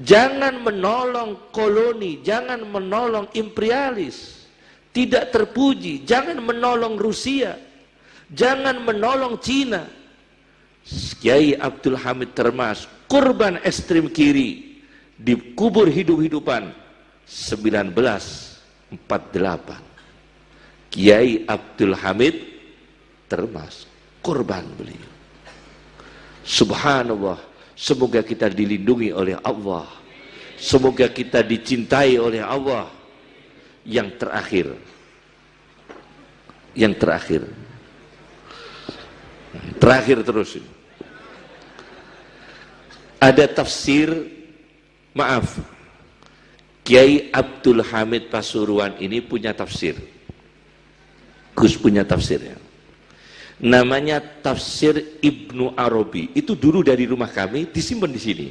Jangan menolong koloni, jangan menolong imperialis, tidak terpuji. Jangan menolong Rusia, jangan menolong Cina. Kiai Abdul Hamid Termas, korban ekstrem kiri, dikubur hidup-hidupan 1948. Kiai Abdul Hamid Termas, korban beliau. Subhanallah, semoga kita dilindungi oleh Allah, semoga kita dicintai oleh Allah. Yang terakhir terus, ada tafsir, maaf, Kiai Abdul Hamid Pasuruan ini punya tafsir, Gus punya tafsirnya, namanya tafsir Ibnu Arabi. Itu dulu dari rumah kami disimpan di sini,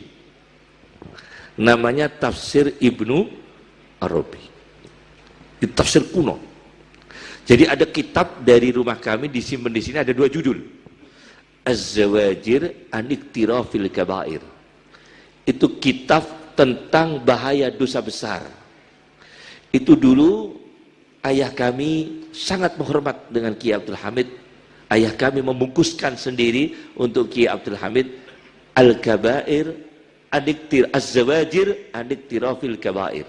namanya tafsir Ibnu Arabi. Itu tafsir kuno. Jadi ada kitab dari rumah kami disimpan di sini, ada 2 judul. Az-Zawajir an Iktirafil Kabair. Itu kitab tentang bahaya dosa besar. Itu dulu ayah kami sangat menghormat dengan Kiai Abdul Hamid. Ayah kami membungkuskan sendiri untuk Kiai Abdul Hamid Al-Kabair Az-Zawajir an Iktirafil Kabair.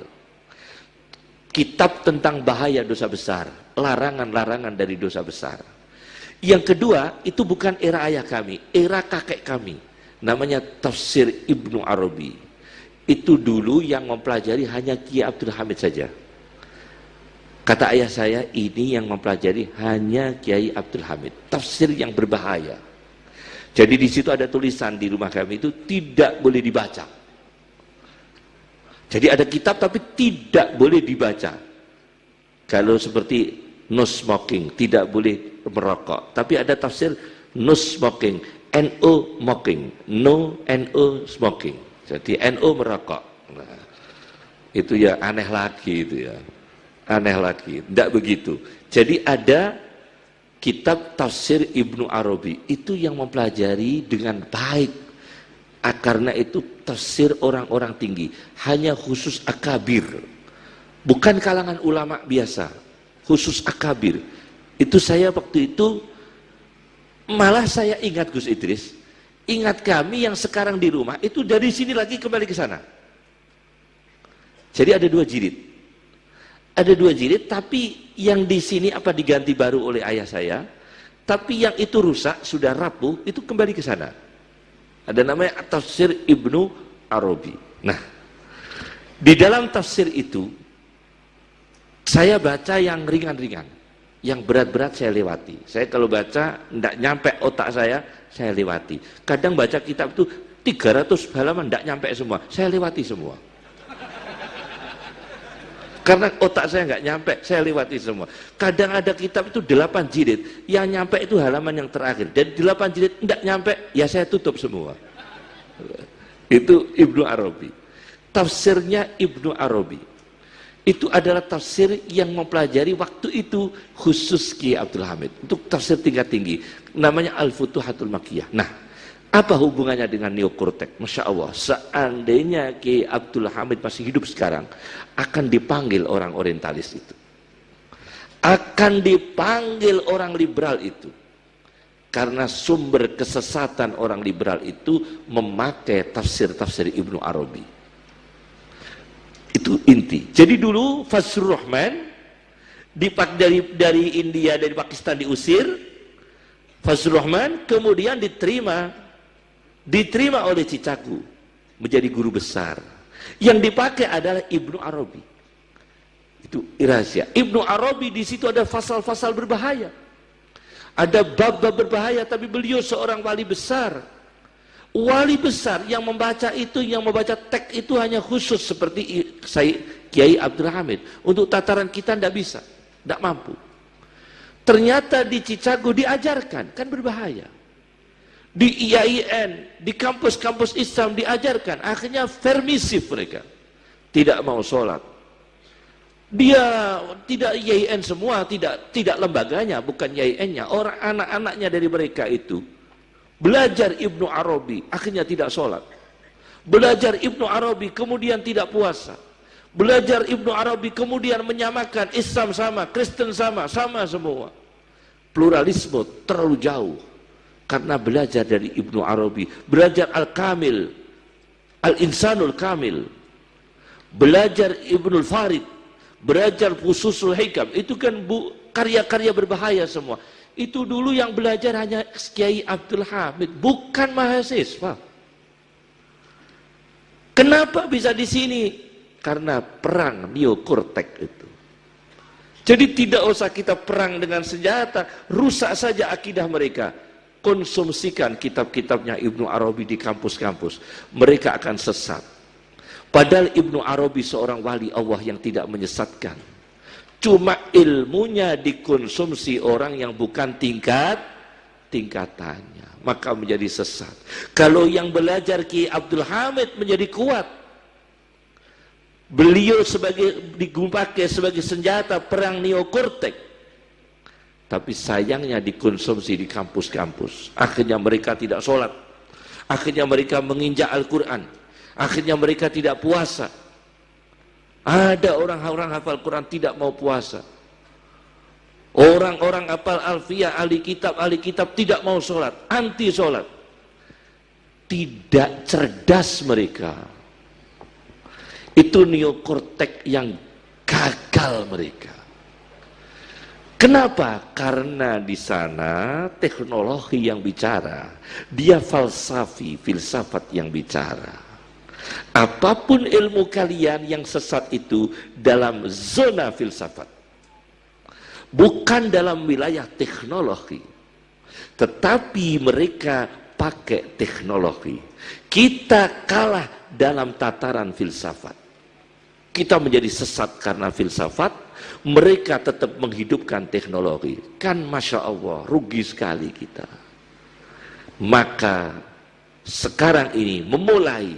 Kitab tentang bahaya dosa besar, larangan-larangan dari dosa besar. Yang kedua, itu bukan era ayah kami, era kakek kami, namanya tafsir Ibnu Arabi. Itu dulu yang mempelajari hanya Kiai Abdul Hamid saja. Kata ayah saya, ini yang mempelajari hanya Kiai Abdul Hamid. Tafsir yang berbahaya. Jadi di situ ada tulisan di rumah kami itu tidak boleh dibaca. Jadi ada kitab tapi tidak boleh dibaca. Kalau seperti no smoking, tidak boleh merokok. Tapi ada tafsir no smoking, NO smoking, no NO smoking. Jadi NO merokok. Nah, itu ya aneh lagi itu ya. Aneh lagi, tidak begitu. Jadi ada kitab tafsir Ibnu Arabi, itu yang mempelajari dengan baik. Karena itu tafsir orang-orang tinggi, hanya khusus akabir, bukan kalangan ulama biasa, khusus akabir. Itu saya waktu itu, malah saya ingat Gus Idris, ingat kami yang sekarang di rumah, itu dari sini lagi kembali ke sana. Jadi ada 2 jilid. Ada 2 jilid, tapi yang di sini apa diganti baru oleh ayah saya, tapi yang itu rusak, sudah rapuh, itu kembali ke sana. Ada namanya tafsir Ibnu Arabi. Nah, di dalam tafsir itu saya baca yang ringan-ringan, yang berat-berat saya lewati. Saya kalau baca tidak nyampe otak saya lewati. Kadang baca kitab itu 300 halaman tidak nyampe semua, saya lewati semua. Karena otak saya nggak nyampe, saya lewati semua. Kadang ada kitab itu 8 jilid, yang nyampe itu halaman yang terakhir. Dan 8 jilid nggak nyampe, ya saya tutup semua. Itu Ibnu Arabi. Tafsirnya Ibnu Arabi. Itu adalah tafsir yang mempelajari waktu itu khusus Kiai Abdul Hamid. Untuk tafsir tingkat tinggi. Namanya Al-Futuhatul Makkiyah. Nah, apa hubungannya dengan Neo Cortex? Masya Allah, seandainya Kiai Abdul Hamid masih hidup sekarang, akan dipanggil orang orientalis itu, akan dipanggil orang liberal itu, karena sumber kesesatan orang liberal itu memakai tafsir-tafsir Ibnu Arabi. Itu inti. Jadi dulu Fazlur Rahman dari India, dari Pakistan diusir, Fazlur Rahman kemudian diterima oleh Cicaku menjadi guru besar. Yang dipakai adalah Ibnu Arabi. Itu rahasia. Ibnu Arabi di situ ada fasal-fasal berbahaya. Ada bab-bab berbahaya, tapi beliau seorang wali besar. Wali besar yang membaca itu, yang membaca teks itu hanya khusus seperti Kiai Abdul Hamid. Untuk tataran kita tidak bisa, tidak mampu. Ternyata di Cicago diajarkan, kan berbahaya. Di IAIN, di kampus-kampus Islam diajarkan, akhirnya permisif mereka. Tidak mau sholat. Dia tidak IAIN semua, tidak lembaganya, bukan IAIN-nya. Orang anak-anaknya dari mereka itu belajar Ibnu Arabi, akhirnya tidak sholat. Belajar Ibnu Arabi, kemudian tidak puasa. Belajar Ibnu Arabi, kemudian menyamakan Islam sama, Kristen sama, sama semua. Pluralisme terlalu jauh. Karena belajar dari Ibnu Arabi, belajar Al-Kamil, Al-Insanul Kamil, belajar Ibnul Farid, belajar Fususul Hikam, itu kan karya-karya berbahaya semua. Itu dulu yang belajar hanya Kiai Abdul Hamid, bukan mahasiswa. Kenapa bisa di sini? Karena perang Neo-Cortex itu. Jadi tidak usah kita perang dengan senjata, rusak saja akidah mereka. Konsumsikan kitab-kitabnya Ibnu Arabi di kampus-kampus, mereka akan sesat. Padahal Ibnu Arabi seorang wali Allah yang tidak menyesatkan. Cuma ilmunya dikonsumsi orang yang bukan tingkatannya, maka menjadi sesat. Kalau yang belajar Ki Abdul Hamid menjadi kuat, beliau dipakai sebagai senjata perang Neo-Cortex. Tapi sayangnya dikonsumsi di kampus-kampus. Akhirnya mereka tidak sholat. Akhirnya mereka menginjak Al-Quran. Akhirnya mereka tidak puasa. Ada orang-orang hafal Quran tidak mau puasa. Orang-orang hafal Alfiyah, ahli kitab tidak mau sholat. Anti sholat. Tidak cerdas mereka. Itu Neo-Cortex yang gagal mereka. Kenapa? Karena di sana teknologi yang bicara, dia filsafat yang bicara. Apapun ilmu kalian yang sesat itu dalam zona filsafat, bukan dalam wilayah teknologi, tetapi mereka pakai teknologi. Kita kalah dalam tataran filsafat. Kita menjadi sesat karena filsafat, mereka tetap menghidupkan teknologi. Kan Masya Allah, rugi sekali kita. Maka sekarang ini memulai,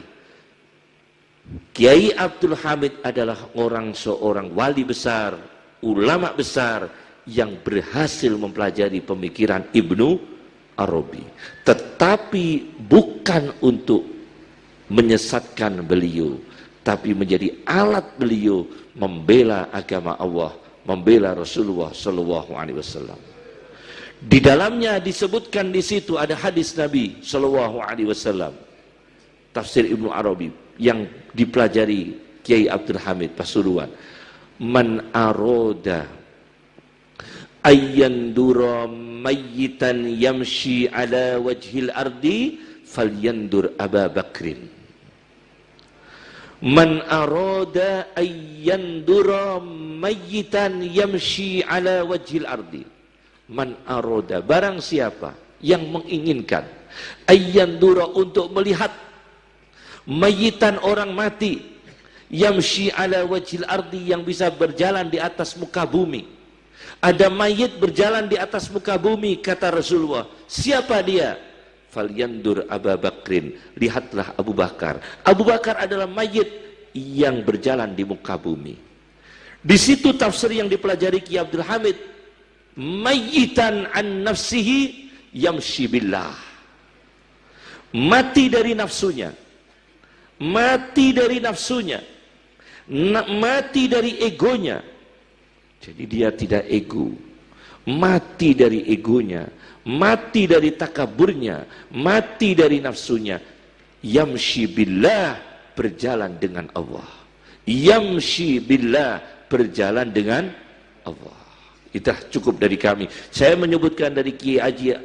Kiai Abdul Hamid adalah seorang wali besar, ulama besar yang berhasil mempelajari pemikiran Ibnu Arabi. Tetapi bukan untuk menyesatkan beliau, tapi menjadi alat beliau membela agama Allah, membela Rasulullah Shallallahu Alaihi Wasallam. Di dalamnya disebutkan di situ ada hadis Nabi Shallallahu Alaihi Wasallam, tafsir Ibnu Arabi yang dipelajari Kiai Abdul Hamid Pasuruan. Man aroda ayyandura mayyitan yamshi ala wajhil ardi falyandur Aba Bakrin. Man arada ayyandura mayyitan yamshi ala wajhil ardi. Man arada, barang siapa yang menginginkan ayyandura, untuk melihat mayyitan, orang mati, yamshi ala wajhil ardi, yang bisa berjalan di atas muka bumi. Ada mayit berjalan di atas muka bumi, kata Rasulullah. Siapa dia? Falyandur Aba Bakrin, lihatlah Abu Bakar. Abu Bakar adalah mayit yang berjalan di muka bumi. Di situ tafsir yang dipelajari Ki Abdul Hamid, mayyitan an nafsihi yamshi billah. Mati dari nafsunya. Mati dari nafsunya. Mati dari egonya. Jadi dia tidak ego. Mati dari egonya, mati dari takaburnya, mati dari nafsunya. Yamshi billah, berjalan dengan Allah. Yamshi billah, berjalan dengan Allah. Itu cukup dari kami. Saya menyebutkan dari Kiai Haji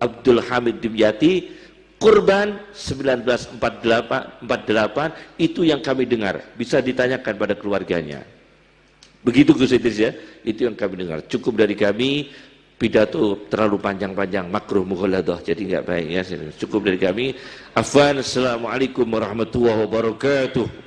Abdul Hamid Dimyati, Kurban 1948, itu yang kami dengar. Bisa ditanyakan pada keluarganya. Begitu Gus Idris ya, itu yang kami dengar. Cukup dari kami, pidato terlalu panjang-panjang, makruh mughaladah, jadi nggak baik ya. Cukup dari kami. Afwan, assalamualaikum warahmatullahi wabarakatuh.